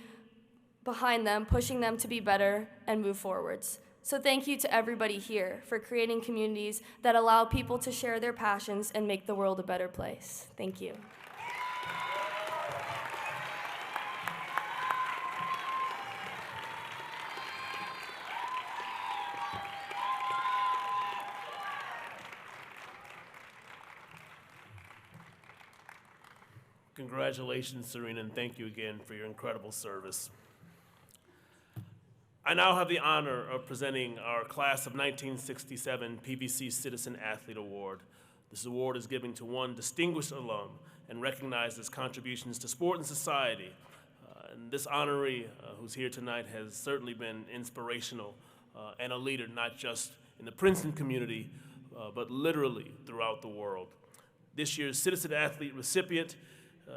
behind them, pushing them to be better and move forwards. So thank you to everybody here for creating communities that allow people to share their passions and make the world a better place. Thank you. Congratulations, Serena, and thank you again for your incredible service. I now have the honor of presenting our class of 1967 PVC Citizen Athlete Award. This award is given to one distinguished alum and recognizes contributions to sport and society. And this honoree who's here tonight has certainly been inspirational and a leader, not just in the Princeton community, but literally throughout the world. This year's Citizen Athlete recipient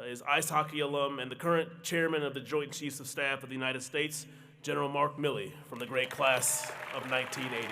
is ice hockey alum and the current chairman of the Joint Chiefs of Staff of the United States, General Mark Milley, from the great class of 1980.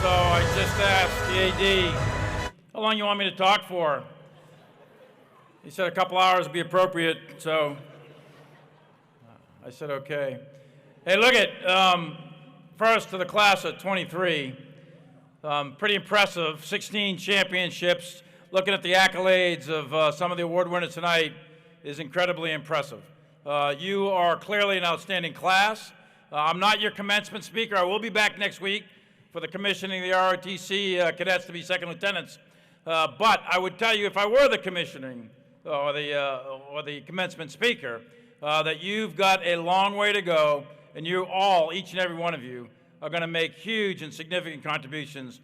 So I just asked the AD, how long you want me to talk for? He said a couple hours would be appropriate, so I said okay. Hey, look at, first to the class of 23, pretty impressive, 16 championships. Looking at the accolades of some of the award winners tonight, is incredibly impressive. You are clearly an outstanding class. I'm not your commencement speaker. I will be back next week for the commissioning of the ROTC cadets to be second lieutenants. But I would tell you, if I were the commissioning or the commencement speaker, that you've got a long way to go, and you all, each and every one of you, are going to make huge and significant contributions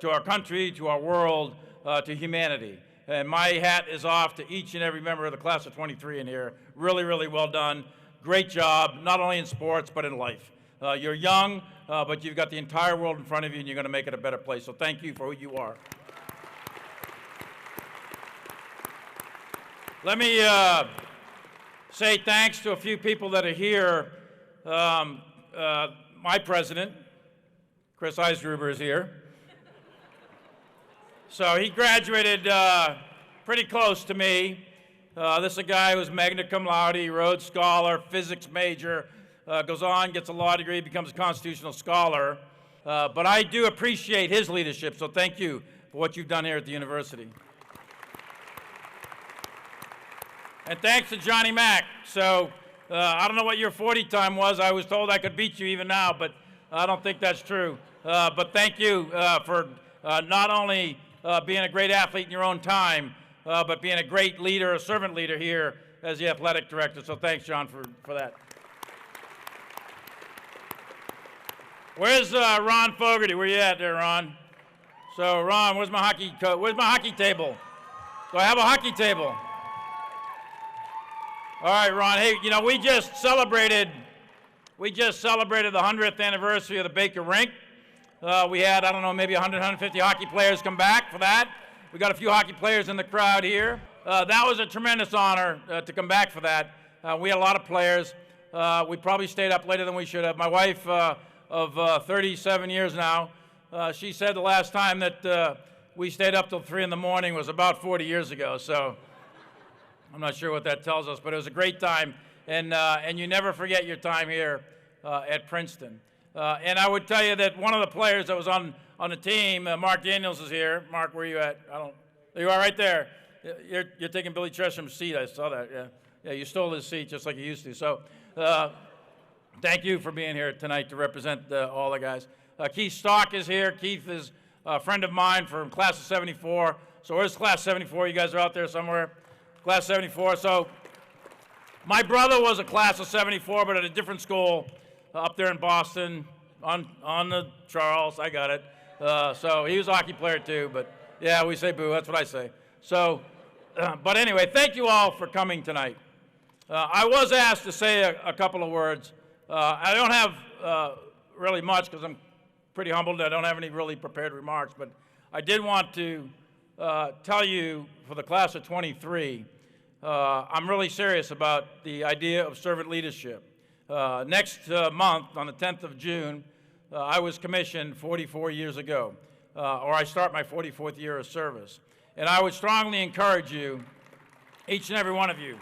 to our country, to our world, to humanity. And my hat is off to each and every member of the class of 23 in here. Really, really well done. Great job, not only in sports, but in life. You're young, but you've got the entire world in front of you, and you're going to make it a better place. So thank you for who you are. Let me say thanks to a few people that are here. My president, Chris Eisgruber, is here. So he graduated pretty close to me. This is a guy who's magna cum laude, Rhodes Scholar, physics major, goes on, gets a law degree, becomes a constitutional scholar. But I do appreciate his leadership, so thank you for what you've done here at the university. And thanks to Johnny Mack. So I don't know what your 40 time was. I was told I could beat you even now, but I don't think that's true. But thank you for not only being a great athlete in your own time, but being a great leader, a servant leader here as the athletic director. So thanks, John, for that. Where's Ron Fogarty? Where you at there, Ron? So, Ron, where's my hockey table? Do I have a hockey table? All right, Ron. Hey, you know, we just celebrated the 100th anniversary of the Baker Rink. We had, I don't know, maybe 100, 150 hockey players come back for that. We got a few hockey players in the crowd here. That was a tremendous honor to come back for that. We had a lot of players. We probably stayed up later than we should have. My wife of 37 years now, she said the last time that we stayed up till 3 in the morning was about 40 years ago. So I'm not sure what that tells us, but it was a great time. And you never forget your time here at Princeton. And I would tell you that one of the players that was on the team, Mark Daniels is here. Mark, where are you at? There you are right there. You're taking Billy Tresham's seat. I saw that, yeah. Yeah, you stole his seat just like you used to. So thank you for being here tonight to represent all the guys. Keith Stock is here. Keith is a friend of mine from class of 74. So where's class 74? You guys are out there somewhere. Class 74. So my brother was a class of 74, but at a different school up there in Boston on the Charles. I got it. So he was a hockey player too, but yeah, we say boo. That's what I say. So, but anyway, thank you all for coming tonight. I was asked to say a couple of words. I don't have really much because I'm pretty humbled. I don't have any really prepared remarks, but I did want to tell you for the class of 23, I'm really serious about the idea of servant leadership. Next month, on the 10th of June, I was commissioned 44 years ago, or I start my 44th year of service. And I would strongly encourage you, each and every one of you,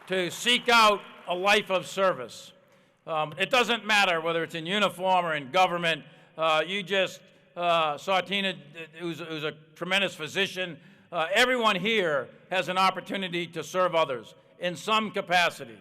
to seek out a life of service. It doesn't matter whether it's in uniform or in government. You just saw Tina, who's a tremendous physician. Everyone here has an opportunity to serve others in some capacity.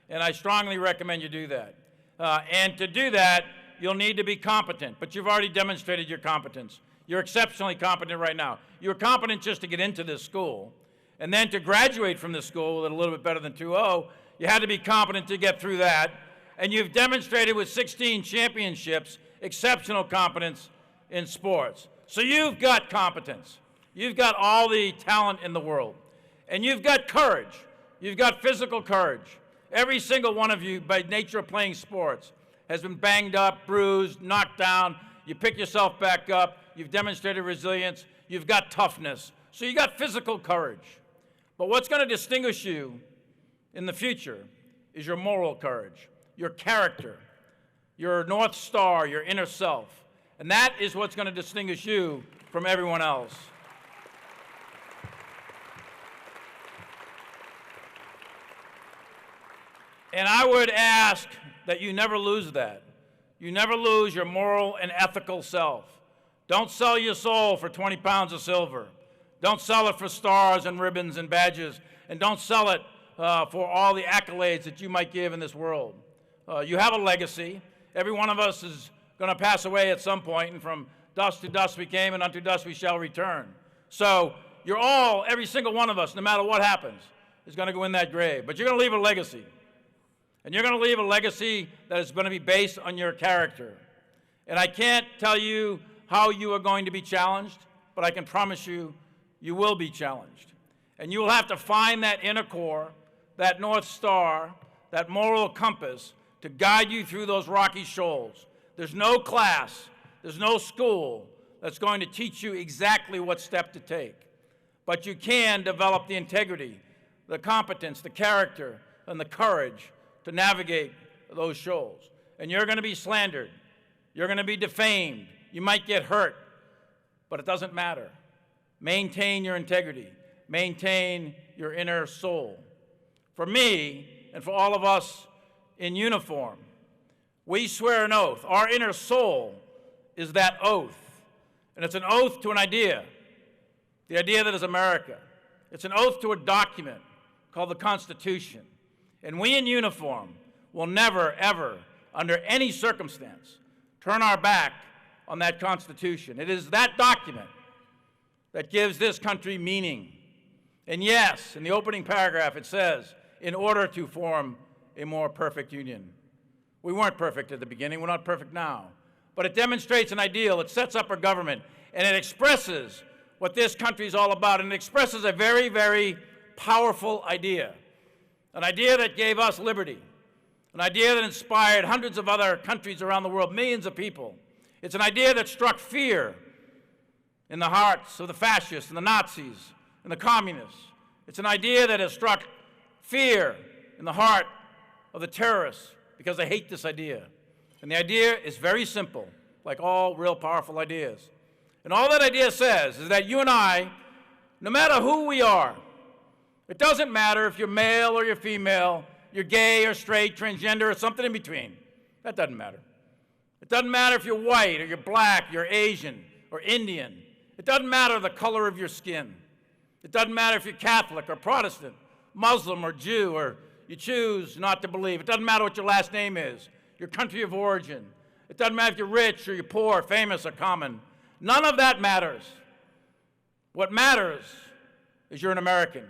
And I strongly recommend you do that. And to do that, you'll need to be competent, but you've already demonstrated your competence. You're exceptionally competent right now. You're competent just to get into this school, and then to graduate from this school with a little bit better than 2.0, you had to be competent to get through that. And you've demonstrated with 16 championships exceptional competence in sports. So you've got competence. You've got all the talent in the world. And you've got courage. You've got physical courage. Every single one of you, by nature of playing sports, has been banged up, bruised, knocked down. You pick yourself back up. You've demonstrated resilience. You've got toughness. So you got physical courage. But what's going to distinguish you in the future is your moral courage, your character, your North Star, your inner self. And that is what's going to distinguish you from everyone else. And I would ask that you never lose that. You never lose your moral and ethical self. Don't sell your soul for 20 pounds of silver. Don't sell it for stars and ribbons and badges. and don't sell it for all the accolades that you might give in this world. You have a legacy. Every one of us is going to pass away at some point, and from dust to dust we came, and unto dust we shall return. So you're all, every single one of us, no matter what happens, is going to go in that grave. But you're going to leave a legacy. And you're going to leave a legacy that is going to be based on your character. And I can't tell you how you are going to be challenged, but I can promise you, you will be challenged. And you will have to find that inner core, that North Star, that moral compass to guide you through those rocky shoals. There's no class, there's no school that's going to teach you exactly what step to take. But you can develop the integrity, the competence, the character, and the courage to navigate those shoals. And you're going to be slandered. You're going to be defamed. You might get hurt, but it doesn't matter. Maintain your integrity. Maintain your inner soul. For me, and for all of us in uniform, we swear an oath. Our inner soul is that oath. And it's an oath to an idea, the idea that is America. It's an oath to a document called the Constitution. And we in uniform will never, ever, under any circumstance, turn our back on that Constitution. It is that document that gives this country meaning. And yes, in the opening paragraph it says, in order to form a more perfect union. We weren't perfect at the beginning, we're not perfect now. But it demonstrates an ideal, it sets up our government, and it expresses what this country is all about, and it expresses a very, very powerful idea. An idea that gave us liberty, an idea that inspired hundreds of other countries around the world, millions of people. It's an idea that struck fear in the hearts of the fascists and the Nazis and the communists. It's an idea that has struck fear in the heart of the terrorists because they hate this idea. And the idea is very simple, like all real powerful ideas. And all that idea says is that you and I, no matter who we are, it doesn't matter if you're male or you're female, you're gay or straight, transgender, or something in between. That doesn't matter. It doesn't matter if you're white or you're black, you're Asian or Indian. It doesn't matter the color of your skin. It doesn't matter if you're Catholic or Protestant, Muslim or Jew, or you choose not to believe. It doesn't matter what your last name is, your country of origin. It doesn't matter if you're rich or you're poor, famous or common. None of that matters. What matters is you're an American.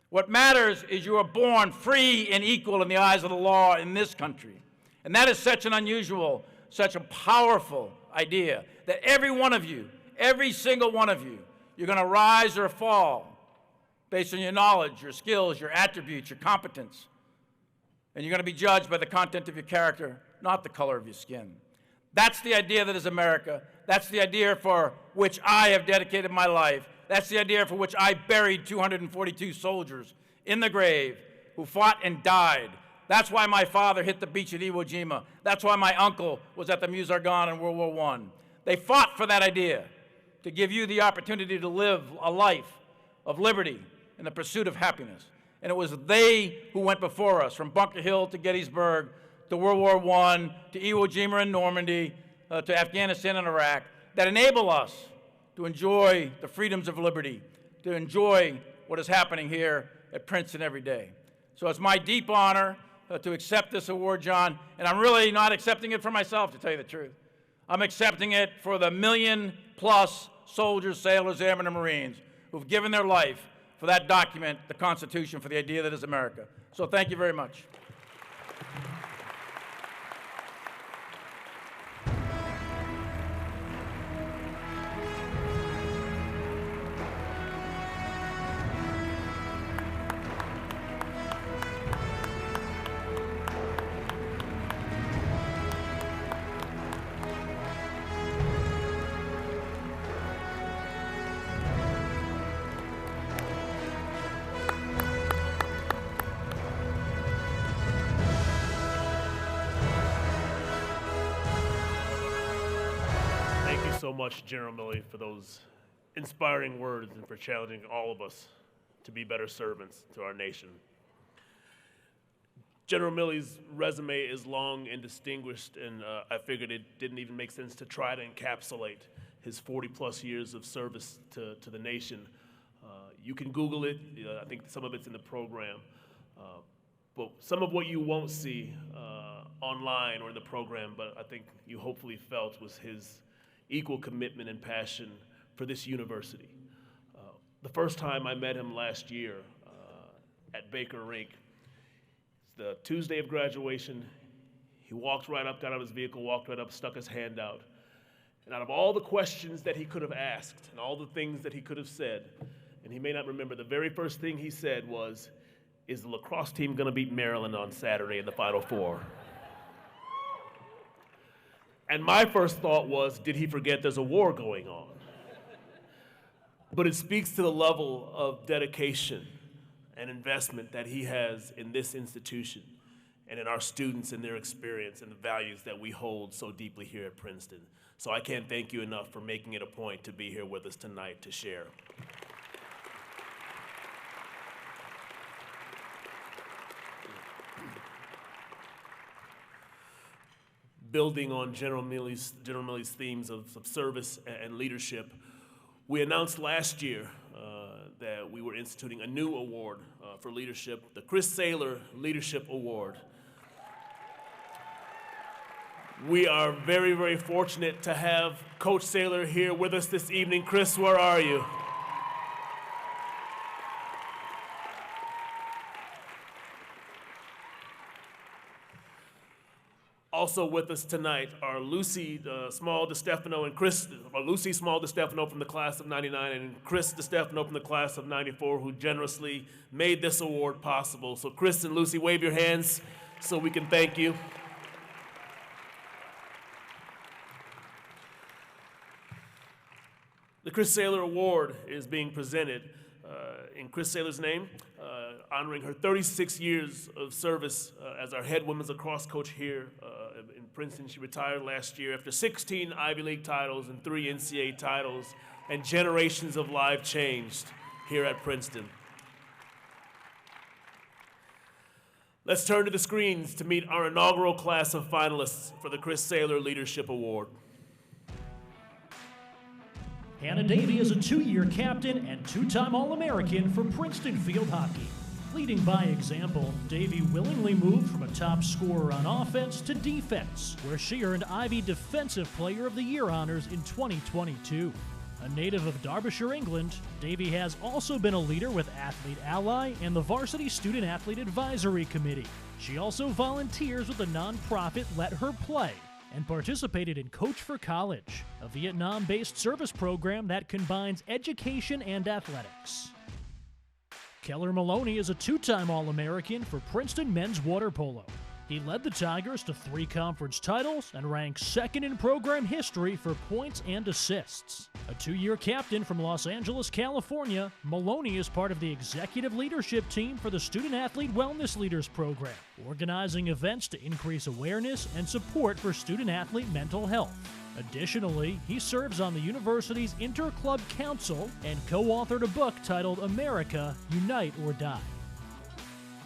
What matters is you are born free and equal in the eyes of the law in this country. And that is such an unusual, such a powerful idea that every one of you, every single one of you, you're going to rise or fall based on your knowledge, your skills, your attributes, your competence. And you're going to be judged by the content of your character, not the color of your skin. That's the idea that is America. That's the idea for which I have dedicated my life. That's the idea for which I buried 242 soldiers in the grave who fought and died. That's why my father hit the beach at Iwo Jima. That's why my uncle was at the Musargan in World War I. They fought for that idea, to give you the opportunity to live a life of liberty in the pursuit of happiness. And it was they who went before us, from Bunker Hill to Gettysburg, to World War I, to Iwo Jima and Normandy, to Afghanistan and Iraq, that enable us to enjoy the freedoms of liberty, to enjoy what is happening here at Princeton every day. So it's my deep honor to accept this award, John, and I'm really not accepting it for myself, to tell you the truth. I'm accepting it for the 1 million-plus soldiers, sailors, airmen, and Marines who've given their life for that document, the Constitution, for the idea that is America. So thank you very much. So much, General Milley, for those inspiring words and for challenging all of us to be better servants to our nation. General Milley's resume is long and distinguished, and I figured it didn't even make sense to try to encapsulate his 40-plus years of service to the nation. You can Google it. I think some of it's in the program. But some of what you won't see online or in the program, but I think you hopefully felt, was his equal commitment and passion for this university. The first time I met him last year at Baker Rink, it's the Tuesday of graduation. He walked right up, got out of his vehicle, walked right up, stuck his hand out. And out of all the questions that he could have asked and all the things that he could have said, and he may not remember, the very first thing he said was, "Is the lacrosse team gonna beat Maryland on Saturday in the Final Four?" And my first thought was, did he forget there's a war going on? But it speaks to the level of dedication and investment that he has in this institution and in our students and their experience and the values that we hold so deeply here at Princeton. So I can't thank you enough for making it a point to be here with us tonight to share. Building on General Milley's themes of service and leadership, we announced last year that we were instituting a new award for leadership, the Chris Saylor Leadership Award. We are very, very fortunate to have Coach Saylor here with us this evening. Chris, where are you? Also with us tonight are Lucy Small DeStefano and Lucy Small DeStefano from the class of '99 and Chris DeStefano from the class of '94, who generously made this award possible. So Chris and Lucy, wave your hands so we can thank you. The Chris Saylor Award is being presented in Chris Saylor's name, honoring her 36 years of service as our head women's lacrosse coach here in Princeton. She retired last year after 16 Ivy League titles and 3 NCAA titles, and generations of lives changed here at Princeton. Let's turn to the screens to meet our inaugural class of finalists for the Chris Saylor Leadership Award. Hannah Davey is a 2-year captain and 2-time All-American for Princeton field hockey. Leading by example, Davey willingly moved from a top scorer on offense to defense, where she earned Ivy Defensive Player of the Year honors in 2022. A native of Derbyshire, England, Davey has also been a leader with Athlete Ally and the Varsity Student Athlete Advisory Committee. She also volunteers with the nonprofit Let Her Play, and participated in Coach for College, a Vietnam-based service program that combines education and athletics. Keller Maloney is a 2-time All-American for Princeton men's water polo. He led the Tigers to 3 conference titles and ranks 2nd in program history for points and assists. A 2-year captain from Los Angeles, California, Maloney is part of the executive leadership team for the Student Athlete Wellness Leaders Program, organizing events to increase awareness and support for student athlete mental health. Additionally, he serves on the university's Interclub Council and co-authored a book titled America, Unite or Die.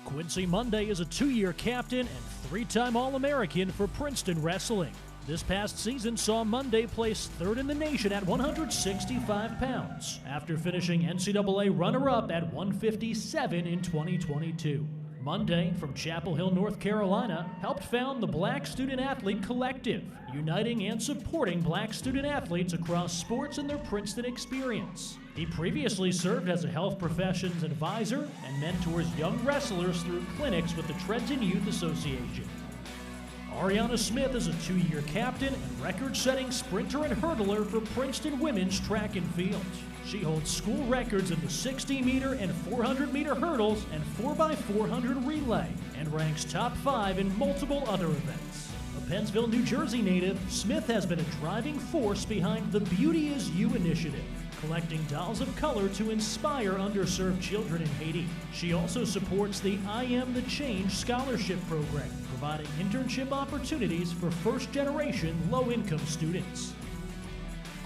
Quincy Monday is a 2-year captain and 3-time All-American for Princeton Wrestling. This past season saw Monday place 3rd in the nation at 165 pounds, after finishing NCAA runner-up at 157 in 2022. Monday, from Chapel Hill, North Carolina, helped found the Black Student Athlete Collective, uniting and supporting Black student athletes across sports and their Princeton experience. He previously served as a health professions advisor and mentors young wrestlers through clinics with the Trenton Youth Association. Ariana Smith is a 2-year captain and record-setting sprinter and hurdler for Princeton women's track and field. She holds school records in the 60-meter and 400-meter hurdles and 4x400 relay, and ranks top 5 in multiple other events. A Pennsville, New Jersey native, Smith has been a driving force behind the Beauty Is You initiative, collecting dolls of color to inspire underserved children in Haiti. She also supports the I Am the Change scholarship program, providing internship opportunities for first-generation low-income students.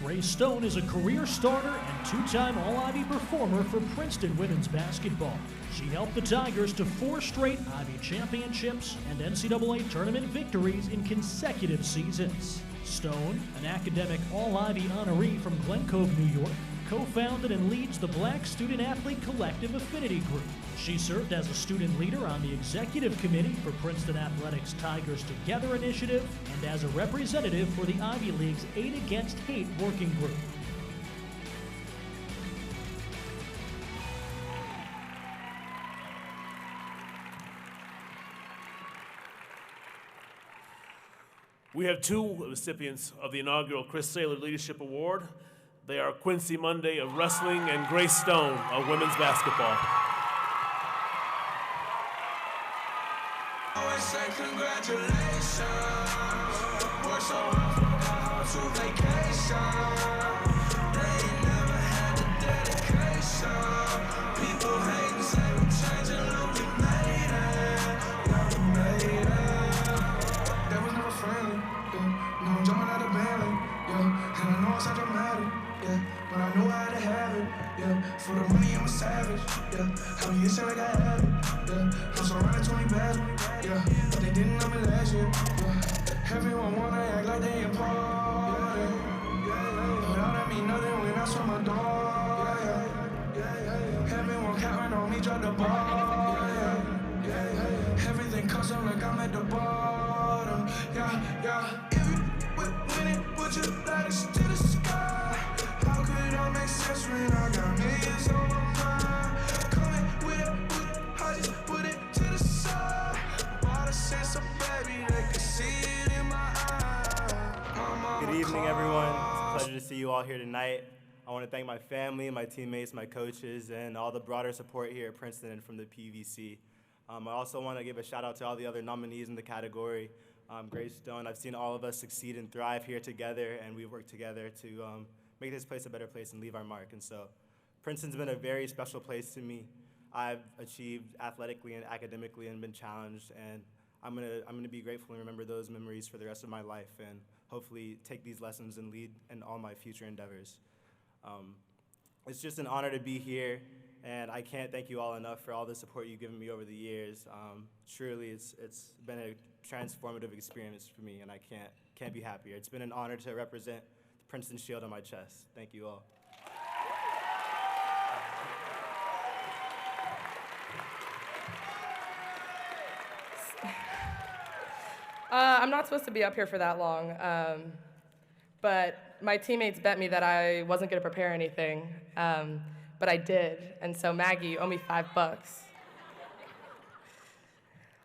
Grace Stone is a career starter and 2-time All-Ivy performer for Princeton women's basketball. She helped the Tigers to 4 straight Ivy championships and NCAA tournament victories in consecutive seasons. Stone, an academic All-Ivy honoree from Glen Cove, New York, co-founded and leads the Black Student Athlete Collective Affinity Group. She served as a student leader on the executive committee for Princeton Athletics Tigers Together initiative and as a representative for the Ivy League's Aid Against Hate working group. We have two recipients of the inaugural Chris Saylor Leadership Award. They are Quincy Monday of wrestling and Grace Stone of women's basketball. I always say congratulations. Work so hard to vacation. They ain't never had the dedication. People hate and say we changing, look, we made it. Yeah, we made it. That was never friendly. Yeah. No, I'm jumping out of Bentley. Yeah, and I know it's not dramatic. Yeah, but I know how to have it. Yeah, for the money I'm a savage. Yeah, I be itching like I have it. Yeah, I'm surrounded 20 bags. Yeah, but they didn't know me last year. Yeah, everyone wanna act like they important. But all that mean nothing when I swear my door. Everyone counting on me, drop the ball. Everything custom like I'm at the bottom. Yeah. If you win it, would you like us to the sky? How could it all make sense when I got millions on my mind? Coming with it, I just put it to the side. Bought a sense of baby, they can see it in my eyes. Good evening, everyone. It's a pleasure to see you all here tonight. I want to thank my family, my teammates, my coaches, and all the broader support here at Princeton and from the PVC. I also want to give a shout out to all the other nominees in the category. Grace Stone, I've seen all of us succeed and thrive here together, and we've worked together to make this place a better place and leave our mark. And so Princeton's been a very special place to me. I've achieved athletically and academically and been challenged, and I'm gonna be grateful and remember those memories for the rest of my life and hopefully take these lessons and lead in all my future endeavors. It's just an honor to be here, and I can't thank you all enough for all the support you've given me over the years. Truly, it's been a transformative experience for me, and I can't be happier. It's been an honor to represent the Princeton Shield on my chest. Thank you all. I'm not supposed to be up here for that long, but my teammates bet me that I wasn't going to prepare anything, but I did, and so Maggie, you owe me $5.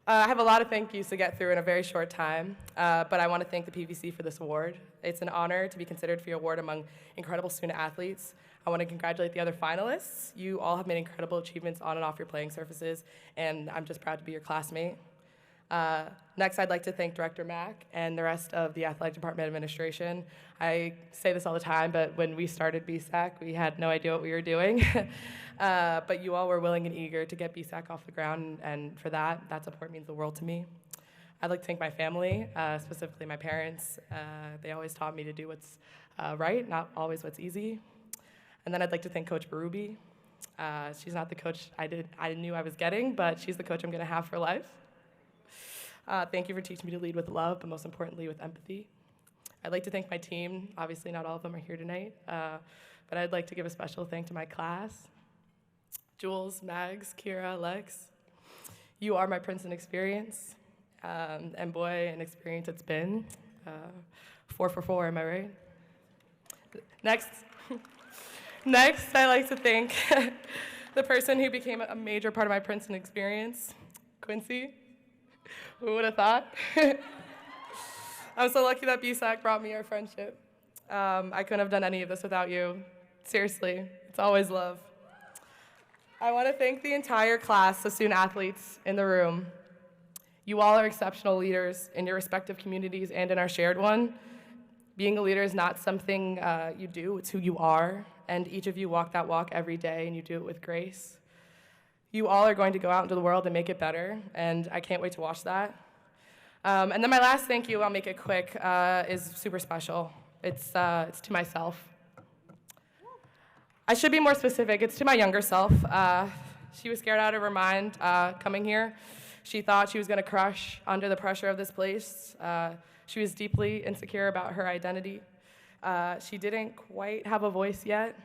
I have a lot of thank yous to get through in a very short time, but I want to thank the PVC for this award. It's an honor to be considered for your award among incredible student athletes. I want to congratulate the other finalists. You all have made incredible achievements on and off your playing surfaces, and I'm just proud to be your classmate. Next, I'd like to thank Director Mack and the rest of the Athletic Department administration. I say this all the time, but when we started BSAC, we had no idea what we were doing. But you all were willing and eager to get BSAC off the ground, and for that support means the world to me. I'd like to thank my family, specifically my parents. They always taught me to do what's right, not always what's easy. And then I'd like to thank Coach Berube. She's not the coach I knew I was getting, but she's the coach I'm gonna have for life. Thank you for teaching me to lead with love, but most importantly with empathy. I'd like to thank my team. Obviously not all of them are here tonight, but I'd like to give a special thank to my class. Jules, Mags, Kira, Lex. You are my Princeton experience, and boy, an experience it's been. 4 for 4, am I right? Next, I'd like to thank the person who became a major part of my Princeton experience, Quincy. Who would have thought? I'm so lucky that BSAC brought me our friendship. I couldn't have done any of this without you. Seriously, it's always love. I want to thank the entire class of student athletes in the room. You all are exceptional leaders in your respective communities and in our shared one. Being a leader is not something you do, it's who you are, and each of you walk that walk every day, and you do it with grace. You all are going to go out into the world and make it better, and I can't wait to watch that. And then my last thank you, I'll make it quick, is super special. It's to myself. I should be more specific. It's to my younger self. She was scared out of her mind coming here. She thought she was going to crush under the pressure of this place. She was deeply insecure about her identity. She didn't quite have a voice yet,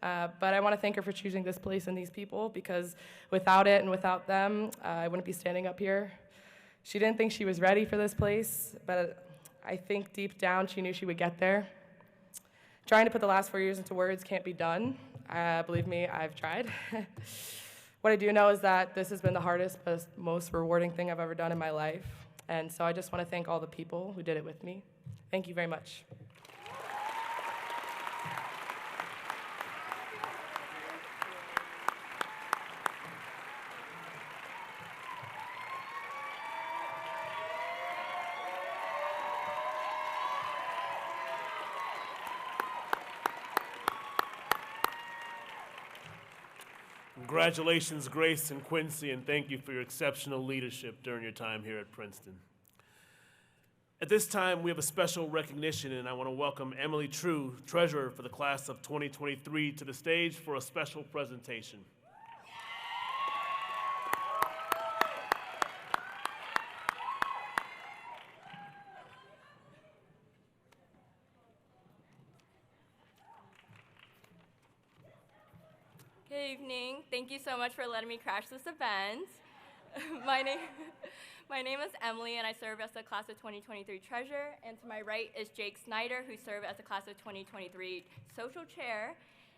But I want to thank her for choosing this place and these people, because without it and without them, I wouldn't be standing up here. She didn't think she was ready for this place, but I think deep down she knew she would get there. Trying to put the last 4 years into words can't be done. Believe me, I've tried. What I do know is that this has been the hardest but most rewarding thing I've ever done in my life. And so I just want to thank all the people who did it with me. Thank you very much. Congratulations, Grace and Quincy, and thank you for your exceptional leadership during your time here at Princeton. At this time, we have a special recognition, and I want to welcome Emily True, Treasurer for the class of 2023, to the stage for a special presentation. Good evening. Thank you so much for letting me crash this event. My name is Emily, and I serve as the class of 2023 treasurer. And to my right is Jake Snyder, who served as the class of 2023 social chair.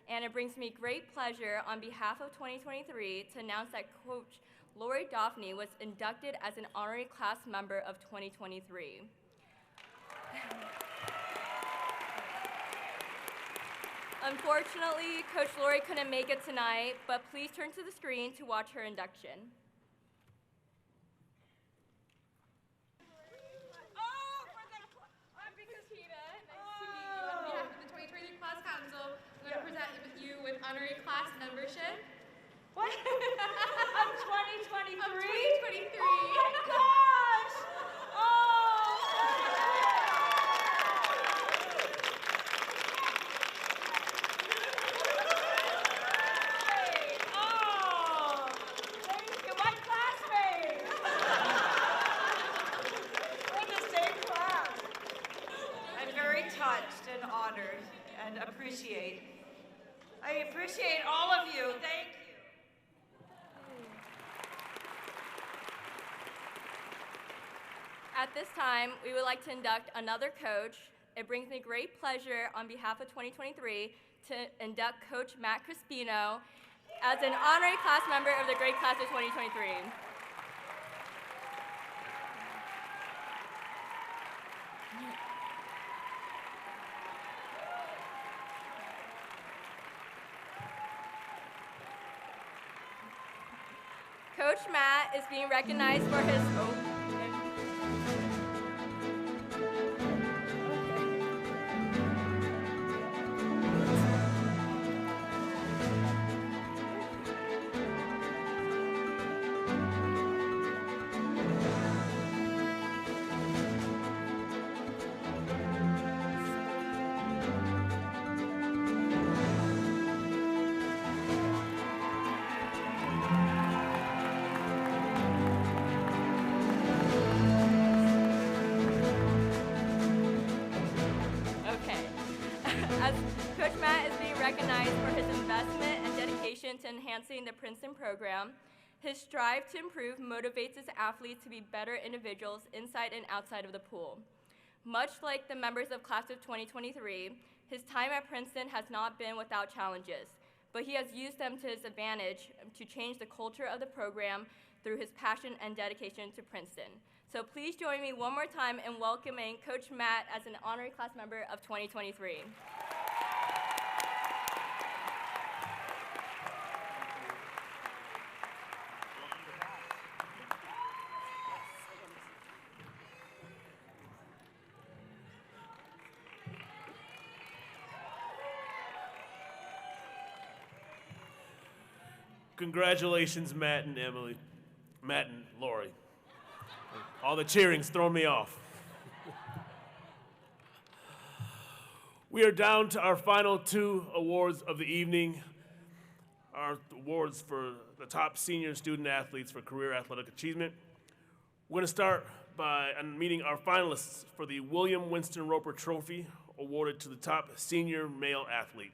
And it brings me great pleasure on behalf of 2023 to announce that Coach Lori Daphne was inducted as an honorary class member of 2023. Unfortunately, Coach Lori couldn't make it tonight, but please turn to the screen to watch her induction. I'm Christina. Nice to meet you. On behalf of the 2023 Class Council, I'm going to present you with honorary class membership. What? Of 2023? Of 2023. Oh my gosh! Oh, thank you, my classmates. We're in the same class. I'm very touched and honored and appreciate. I appreciate all of you. Thank you. At this time, we would like to induct another coach. It brings me great pleasure on behalf of 2023 to induct Coach Matt Crispino as an honorary class member of the great class of 2023. Coach Matt is being recognized for his Coach Matt is being recognized for his investment and dedication to enhancing the Princeton program. His strive to improve motivates his athletes to be better individuals inside and outside of the pool. Much like the members of class of 2023, his time at Princeton has not been without challenges, but he has used them to his advantage to change the culture of the program through his passion and dedication to Princeton. So please join me one more time in welcoming Coach Matt as an honorary class member of 2023. Congratulations, Matt and Emily. Matt and Lori. All the cheering's thrown me off. We are down to our final two awards of the evening. Our awards for the top senior student athletes for career athletic achievement. We're going to start by meeting our finalists for the William Winston Roper Trophy, awarded to the top senior male athlete.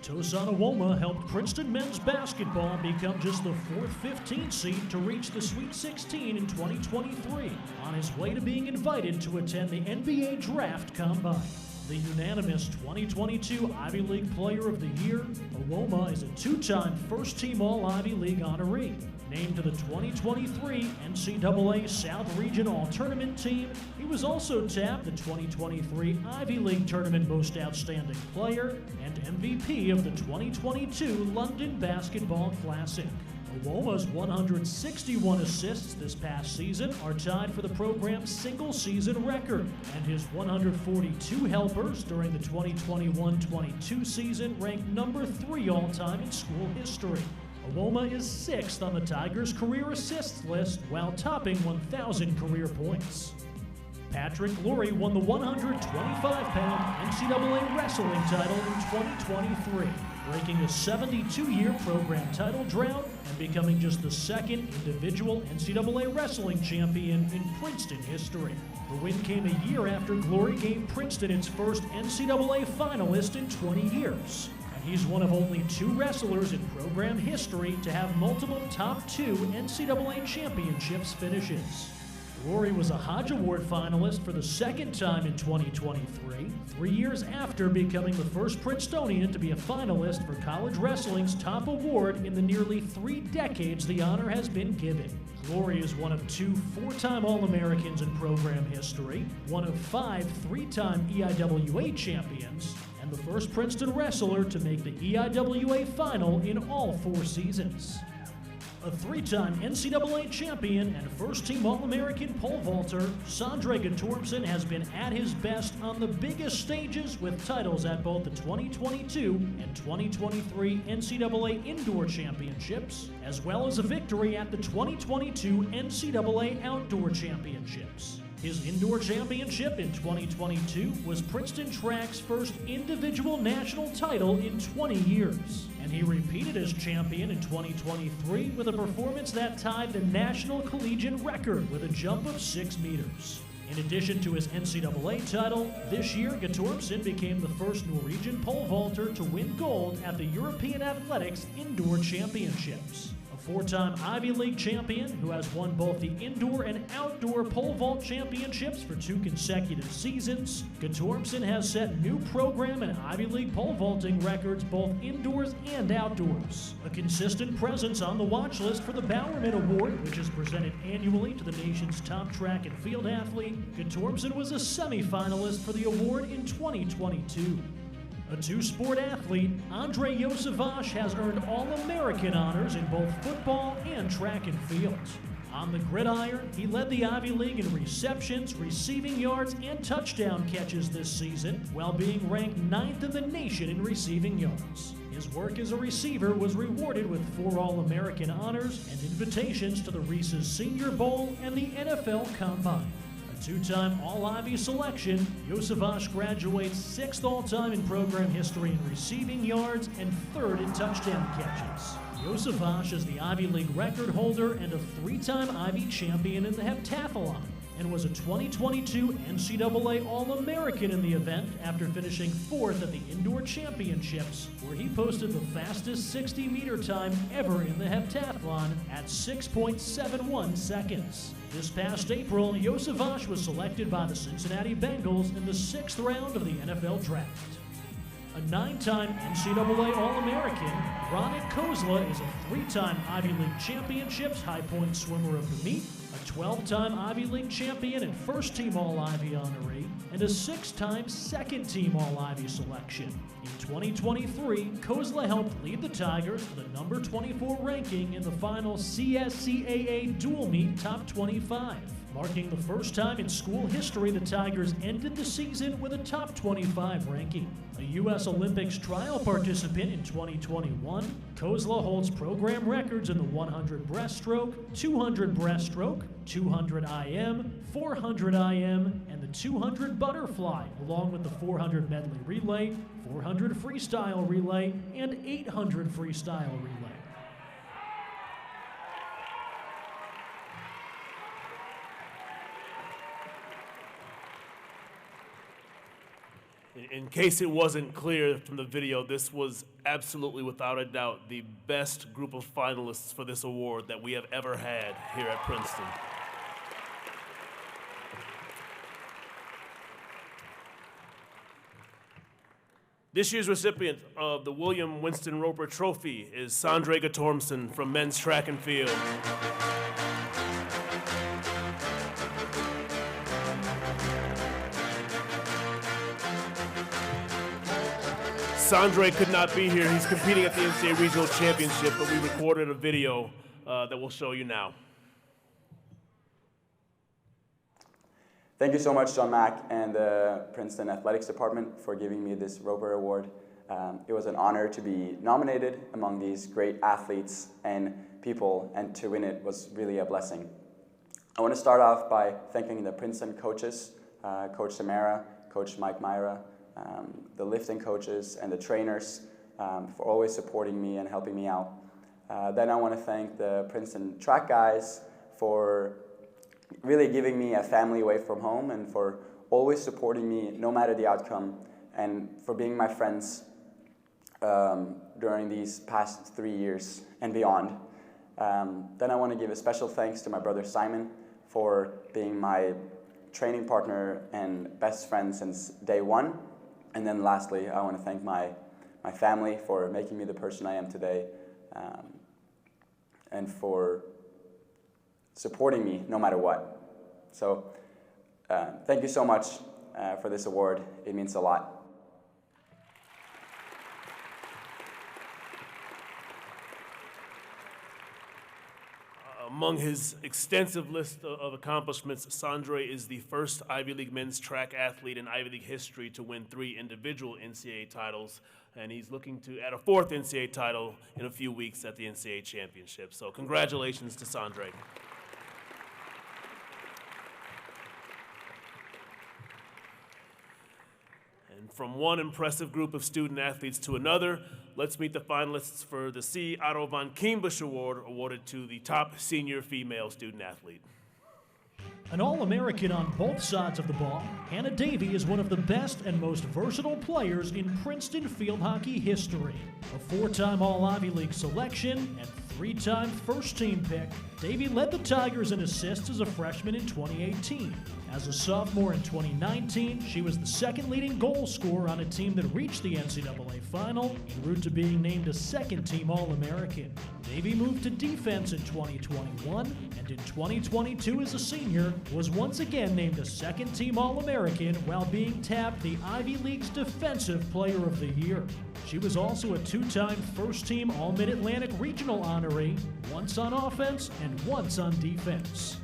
Tosan Uwoma helped Princeton men's basketball become just the 4th 15 seed to reach the Sweet 16 in 2023, on his way to being invited to attend the NBA Draft Combine. The unanimous 2022 Ivy League Player of the Year, Uwoma is a 2-time first-team All-Ivy League honoree. Named to the 2023 NCAA South Region All-Tournament team, he was also tabbed the 2023 Ivy League Tournament Most Outstanding Player and MVP of the 2022 London Basketball Classic. Uwoma's 161 assists this past season are tied for the program's single-season record, and his 142 helpers during the 2021-22 season ranked number 3 all-time in school history. Uwoma is 6th on the Tigers' career assists list while topping 1,000 career points. Patrick Lurie won the 125-pound NCAA wrestling title in 2023, breaking a 72-year program title drought and becoming just the 2nd individual NCAA wrestling champion in Princeton history. The win came a year after Glory gave Princeton its first NCAA finalist in 20 years. He's one of only 2 wrestlers in program history to have multiple top 2 NCAA championships finishes. Rory was a Hodge Award finalist for the 2nd time in 2023, 3 years after becoming the first Princetonian to be a finalist for college wrestling's top award in the nearly 3 decades the honor has been given. Glory is one of 2 4-time All-Americans in program history, one of 5 3-time EIWA champions, and the first Princeton wrestler to make the EIWA final in all 4 seasons. A 3-time NCAA champion and first-team All-American pole vaulter, Sondre Guttormson has been at his best on the biggest stages with titles at both the 2022 and 2023 NCAA Indoor Championships, as well as a victory at the 2022 NCAA Outdoor Championships. His indoor championship in 2022 was Princeton Track's first individual national title in 20 years, and he repeated as champion in 2023 with a performance that tied the national collegiate record with a jump of 6 meters. In addition to his NCAA title, this year Guttormson became the first Norwegian pole vaulter to win gold at the European Athletics Indoor Championships. A 4-time Ivy League champion who has won both the indoor and outdoor pole vault championships for 2 consecutive seasons, Guttormson has set new program and Ivy League pole vaulting records both indoors and outdoors. A consistent presence on the watch list for the Bowerman Award, which is presented annually to the nation's top track and field athlete, Guttormson was a semifinalist for the award in 2022. A 2-sport athlete, Andre Yosavash has earned All-American honors in both football and track and field. On the gridiron, he led the Ivy League in receptions, receiving yards, and touchdown catches this season, while being ranked 9th in the nation in receiving yards. His work as a receiver was rewarded with 4 All-American honors and invitations to the Reese's Senior Bowl and the NFL Combine. 2-time All-Ivy selection, Yosavash graduates 6th all-time in program history in receiving yards and 3rd in touchdown catches. Yosavash is the Ivy League record holder and a 3-time Ivy champion in the heptathlon, and was a 2022 NCAA All-American in the event after finishing 4th at the Indoor Championships, where he posted the fastest 60-meter time ever in the heptathlon at 6.71 seconds. This past April, Yosavash was selected by the Cincinnati Bengals in the 6th round of the NFL Draft. A 9-time NCAA All-American, Ronick Kozla is a 3-time Ivy League Championships high point swimmer of the meet, a 12-time Ivy League champion and first-team All-Ivy honoree, and a 6-time second-team All-Ivy selection. In 2023, Kozla helped lead the Tigers to the number 24 ranking in the final CSCAA dual meet top 25. Marking the first time in school history the Tigers ended the season with a top 25 ranking. A U.S. Olympics trial participant in 2021, Kozla holds program records in the 100 breaststroke, 200 breaststroke, 200 IM, 400 IM, and the 200 butterfly, along with the 400 medley relay, 400 freestyle relay, and 800 freestyle relay. In case it wasn't clear from the video, this was absolutely, without a doubt, the best group of finalists for this award that we have ever had here at Princeton. This year's recipient of the William Winston Roper Trophy is Sondre Gatormson from men's track and field. Sondre could not be here. He's competing at the NCAA Regional Championship, but we recorded a video that we'll show you now. Thank you so much, John Mack and the Princeton Athletics Department for giving me this Roper Award. It was an honor to be nominated among these great athletes and people, and to win it was really a blessing. I want to start off by thanking the Princeton coaches, Coach Samara, Coach Mike Myra, the lifting coaches and the trainers for always supporting me and helping me out. Then I want to thank the Princeton track guys for really giving me a family away from home and for always supporting me no matter the outcome, and for being my friends during these past 3 years and beyond. Then I want to give a special thanks to my brother Simon for being my training partner and best friend since day one. And then lastly, I want to thank my family for making me the person I am today, and for supporting me no matter what. So thank you so much for this award. It means a lot. Among his extensive list of accomplishments, Sondre is the first Ivy League men's track athlete in Ivy League history to win 3 individual NCAA titles, and he's looking to add a 4th NCAA title in a few weeks at the NCAA championship. So congratulations to Sondre. And from one impressive group of student athletes to another, let's meet the finalists for the C. Otto von Kienbusch Award, awarded to the top senior female student athlete. An All-American on both sides of the ball, Hannah Davey is one of the best and most versatile players in Princeton field hockey history. A 4-time All-Ivy League selection and 3-time first-team pick, Davey led the Tigers in assists as a freshman in 2018. As a sophomore in 2019, she was the second leading goal scorer on a team that reached the NCAA final, en route to being named a second-team All-American. Davey moved to defense in 2021, and in 2022 as a senior, was once again named a second-team All-American while being tabbed the Ivy League's Defensive Player of the Year. She was also a 2-time first-team All-Mid-Atlantic Regional honoree, once on offense and once on defense.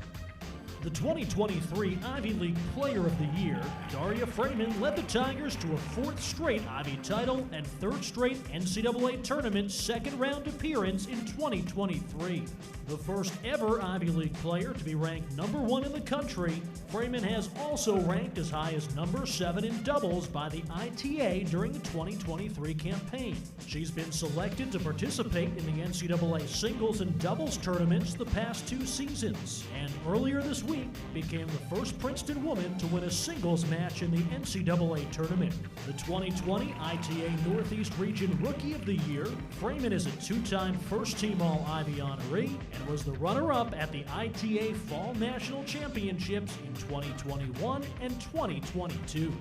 The 2023 Ivy League Player of the Year, Daria Freeman, led the Tigers to a 4th straight Ivy title and 3rd straight NCAA tournament second-round appearance in 2023. The first ever Ivy League player to be ranked #1 in the country, Freeman has also ranked as high as #7 in doubles by the ITA during the 2023 campaign. She's been selected to participate in the NCAA singles and doubles tournaments the past 2 seasons, and earlier this week became the first Princeton woman to win a singles match in the NCAA tournament. The 2020 ITA Northeast Region Rookie of the Year, Freeman is a 2-time first-team All-Ivy honoree and was the runner-up at the ITA Fall National Championships in 2021 and 2022.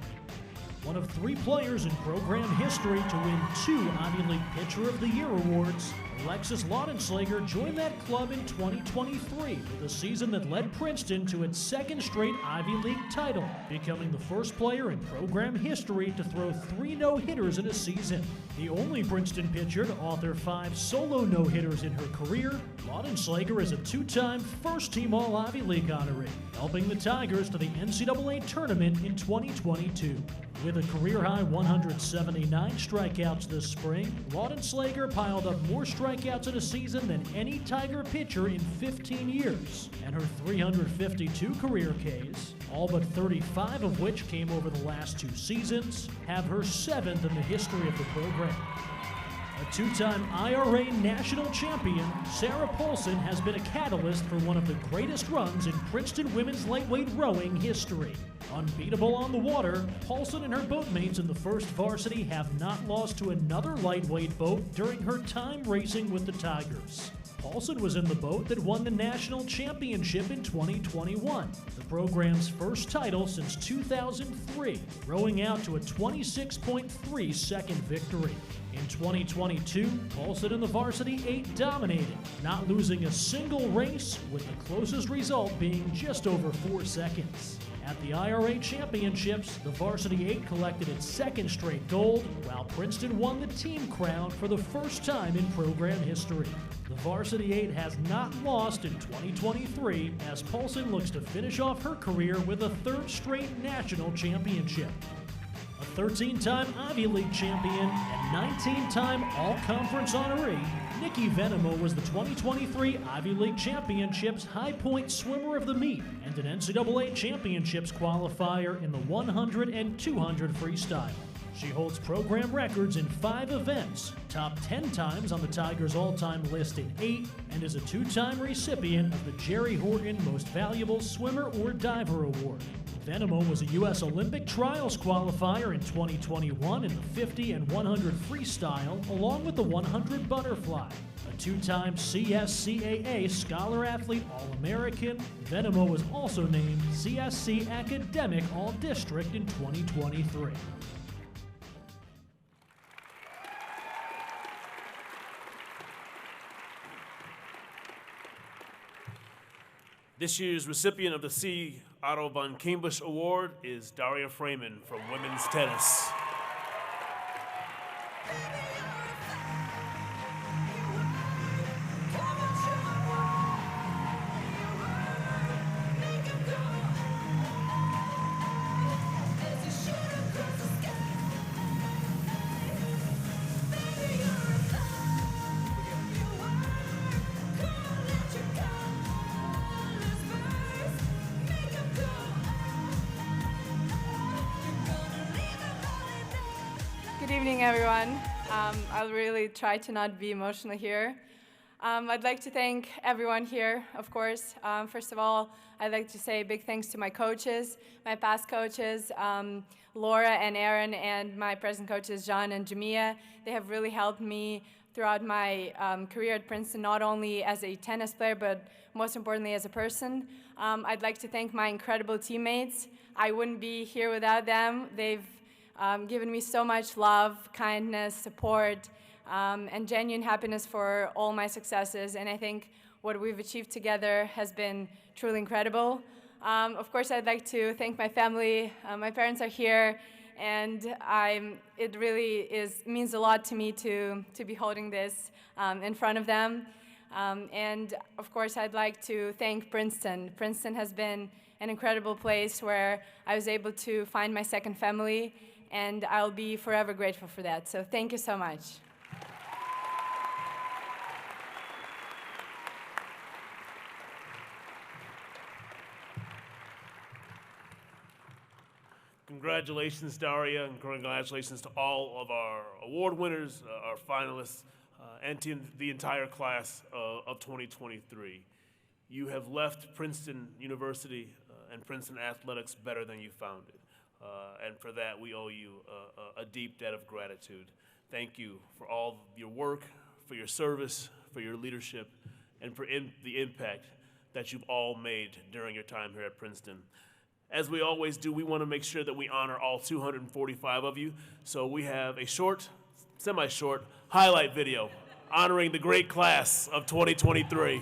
One of 3 players in program history to win 2 Ivy League Pitcher of the Year awards, Alexis Laudenslager joined that club in 2023 with a season that led Princeton to its 2nd straight Ivy League title, becoming the first player in program history to throw 3 no-hitters in a season. The only Princeton pitcher to author 5 solo no-hitters in her career, Laudenslager is a 2-time first-team All-Ivy League honoree, helping the Tigers to the NCAA tournament in 2022. With a career-high 179 strikeouts this spring, Laudenslager piled up more strikeouts in a season than any Tiger pitcher in 15 years, and her 352 career Ks, all but 35 of which came over the last 2 seasons, have her 7th in the history of the program. A two-time IRA national champion, Sarah Paulson has been a catalyst for one of the greatest runs in Princeton women's lightweight rowing history. Unbeatable on the water, Paulson and her boatmates in the first varsity have not lost to another lightweight boat during her time racing with the Tigers. Paulson was in the boat that won the national championship in 2021, the program's first title since 2003, rowing out to a 26.3 second victory. In 2022, Paulson and the Varsity 8 dominated, not losing a single race, with the closest result being just over 4 seconds. At the IRA Championships, the Varsity 8 collected its second straight gold, while Princeton won the team crown for the first time in program history. The Varsity 8 has not lost in 2023, as Paulson looks to finish off her career with a third straight national championship. A 13-time Ivy League champion and 19-time All-Conference honoree, Nikki Venemo was the 2023 Ivy League Championships High Point Swimmer of the Meet and an NCAA Championships qualifier in the 100 and 200 freestyle. She holds program records in 5 events, topped 10 times on the Tigers' all-time list in 8, and is a 2-time recipient of the Jerry Horton Most Valuable Swimmer or Diver Award. Venemo was a U.S. Olympic Trials qualifier in 2021 in the 50 and 100 freestyle, along with the 100 butterfly. A 2-time CSCAA Scholar Athlete All-American, Venemo was also named CSC Academic All-District in 2023. This year's recipient of the C. Otto von Kienbusch Award is Daria Freeman from women's tennis. Good evening, everyone. I'll really try to not be emotional here. I'd like to thank everyone here, of course. First of all, I'd like to say big thanks to my coaches, my past coaches, Laura and Aaron, and my present coaches, John and Jamia. They have really helped me throughout my career at Princeton, not only as a tennis player, but most importantly as a person. I'd like to thank my incredible teammates. I wouldn't be here without them. They've given me so much love, kindness, support, and genuine happiness for all my successes. And I think what we've achieved together has been truly incredible. Of course, I'd like to thank my family. My parents are here, and it really means a lot to me to be holding this in front of them. And of course, I'd like to thank Princeton. Princeton has been an incredible place where I was able to find my second family, and I'll be forever grateful for that. So thank you so much. Congratulations, Daria, and congratulations to all of our award winners, our finalists, and to the entire class of 2023. You have left Princeton University and Princeton Athletics better than you found it. And for that, we owe you a deep debt of gratitude. Thank you for all your work, for your service, for your leadership, and for the impact that you've all made during your time here at Princeton. As we always do, we want to make sure that we honor all 245 of you. So we have a short, semi-short highlight video honoring the great class of 2023.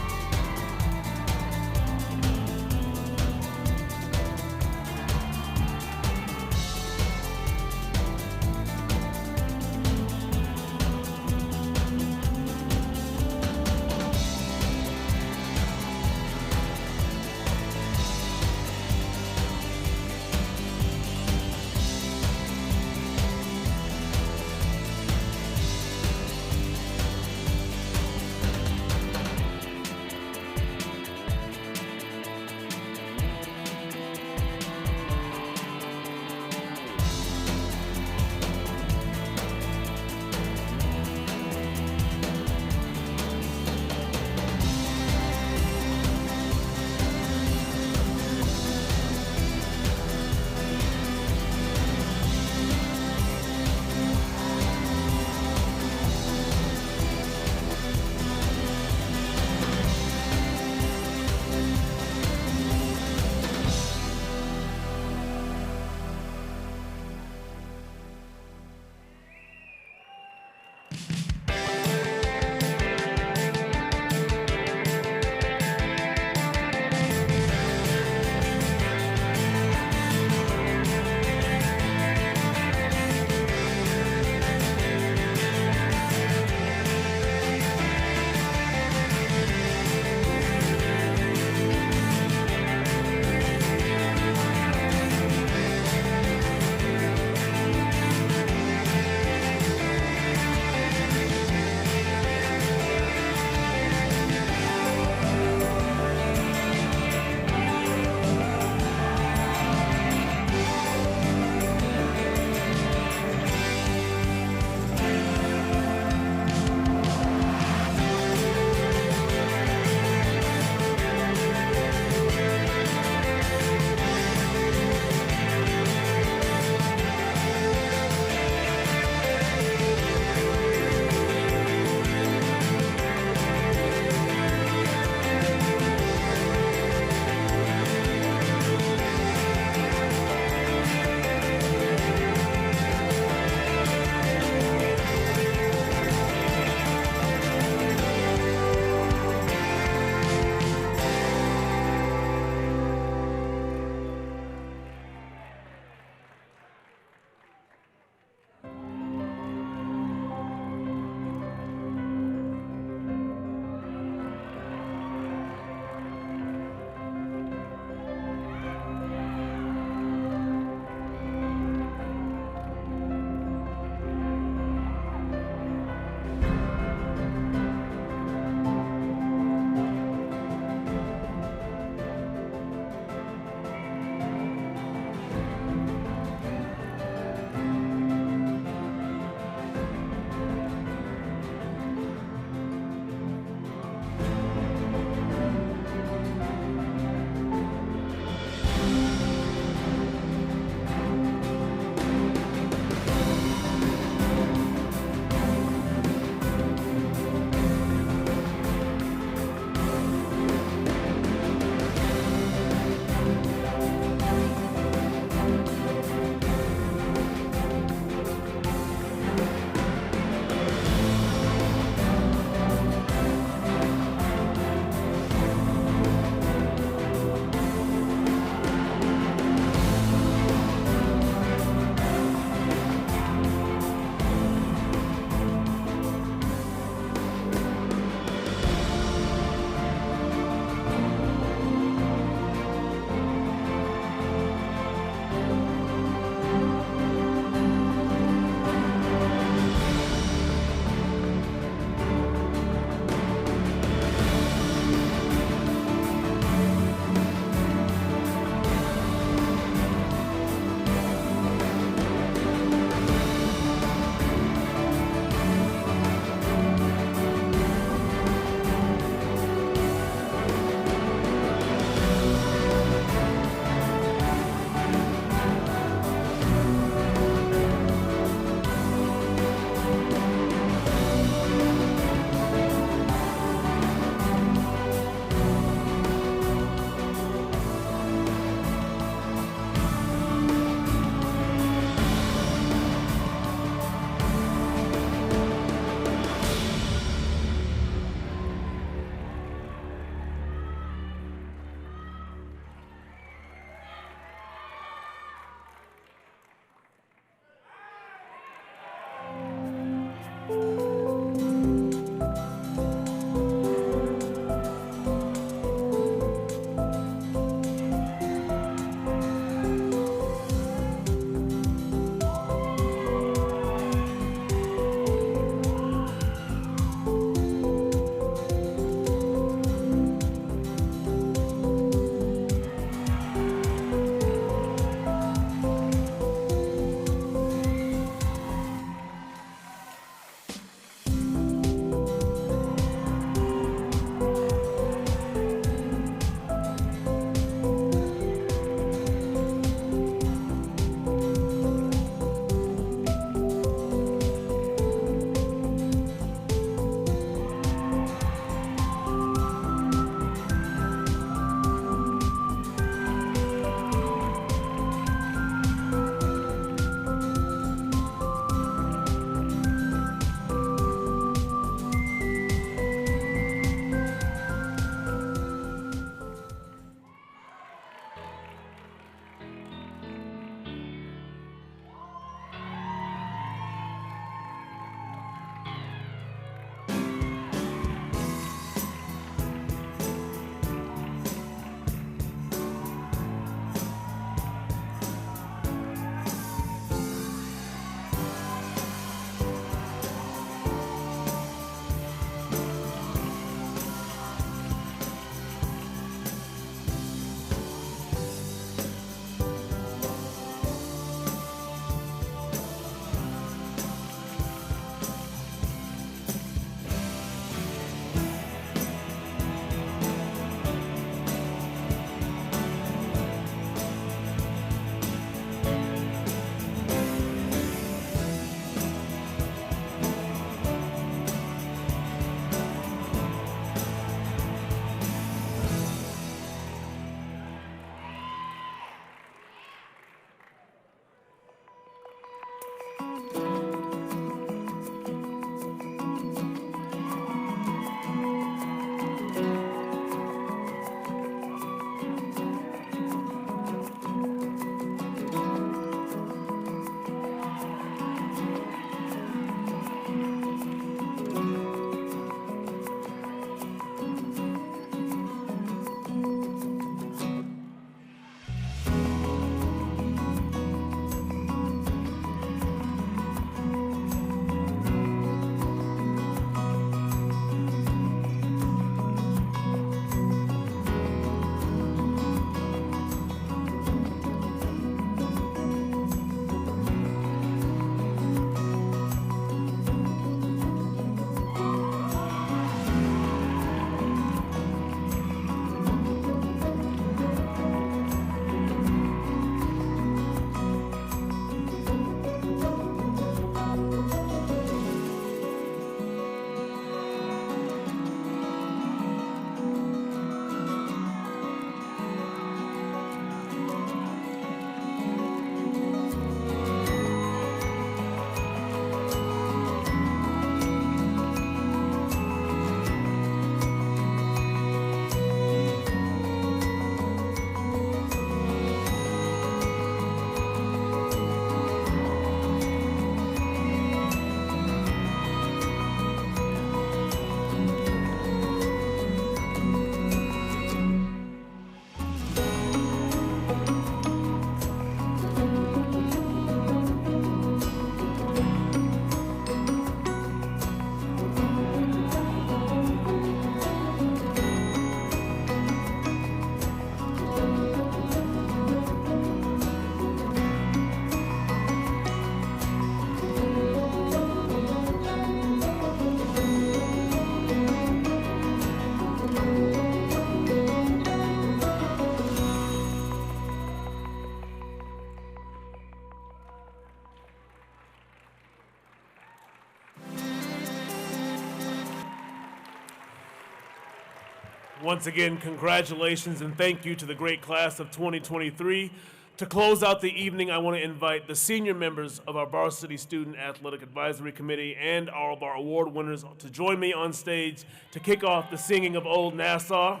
Once again, congratulations and thank you to the great class of 2023. To close out the evening, I want to invite the senior members of our Varsity Student Athletic Advisory Committee and all of our award winners to join me on stage to kick off the singing of Old Nassau.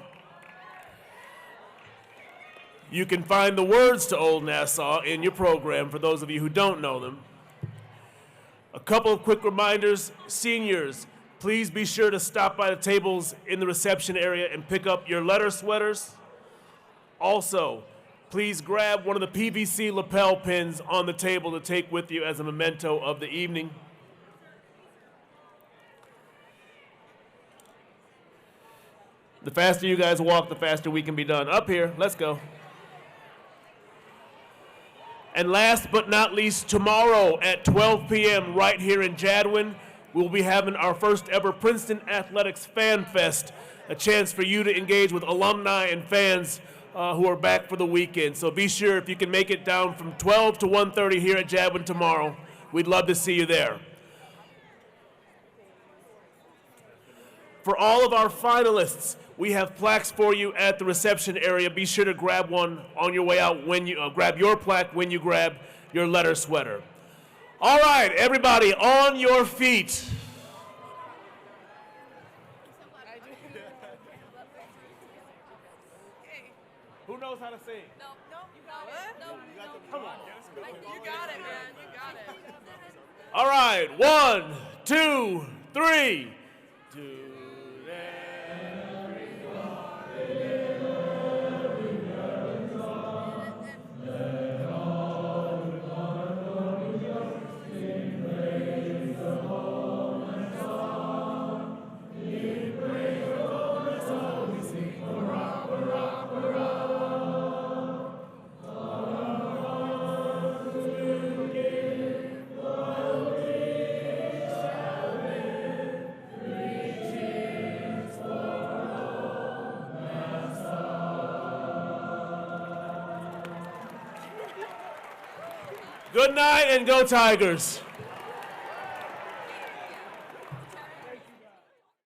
You can find the words to Old Nassau in your program for those of you who don't know them. A couple of quick reminders. Seniors, please be sure to stop by the tables in the reception area and pick up your letter sweaters. Also, please grab one of the PVC lapel pins on the table to take with you as a memento of the evening. The faster you guys walk, the faster we can be done. Up here, let's go. And last but not least, tomorrow at 12 p.m. right here in Jadwin, we'll be having our first ever Princeton Athletics Fan Fest, a chance for you to engage with alumni and fans who are back for the weekend. So be sure if you can make it down from 12 to 1:30 here at Jadwin tomorrow. We'd love to see you there. For all of our finalists, we have plaques for you at the reception area. Be sure to grab one on your way out when you grab your plaque when you grab your letter sweater. All right, everybody, on your feet. Who knows how to sing? No, you got it. No, Come on. you got it, man. You got it. All right, 1, 2, 3. Good night and go Tigers.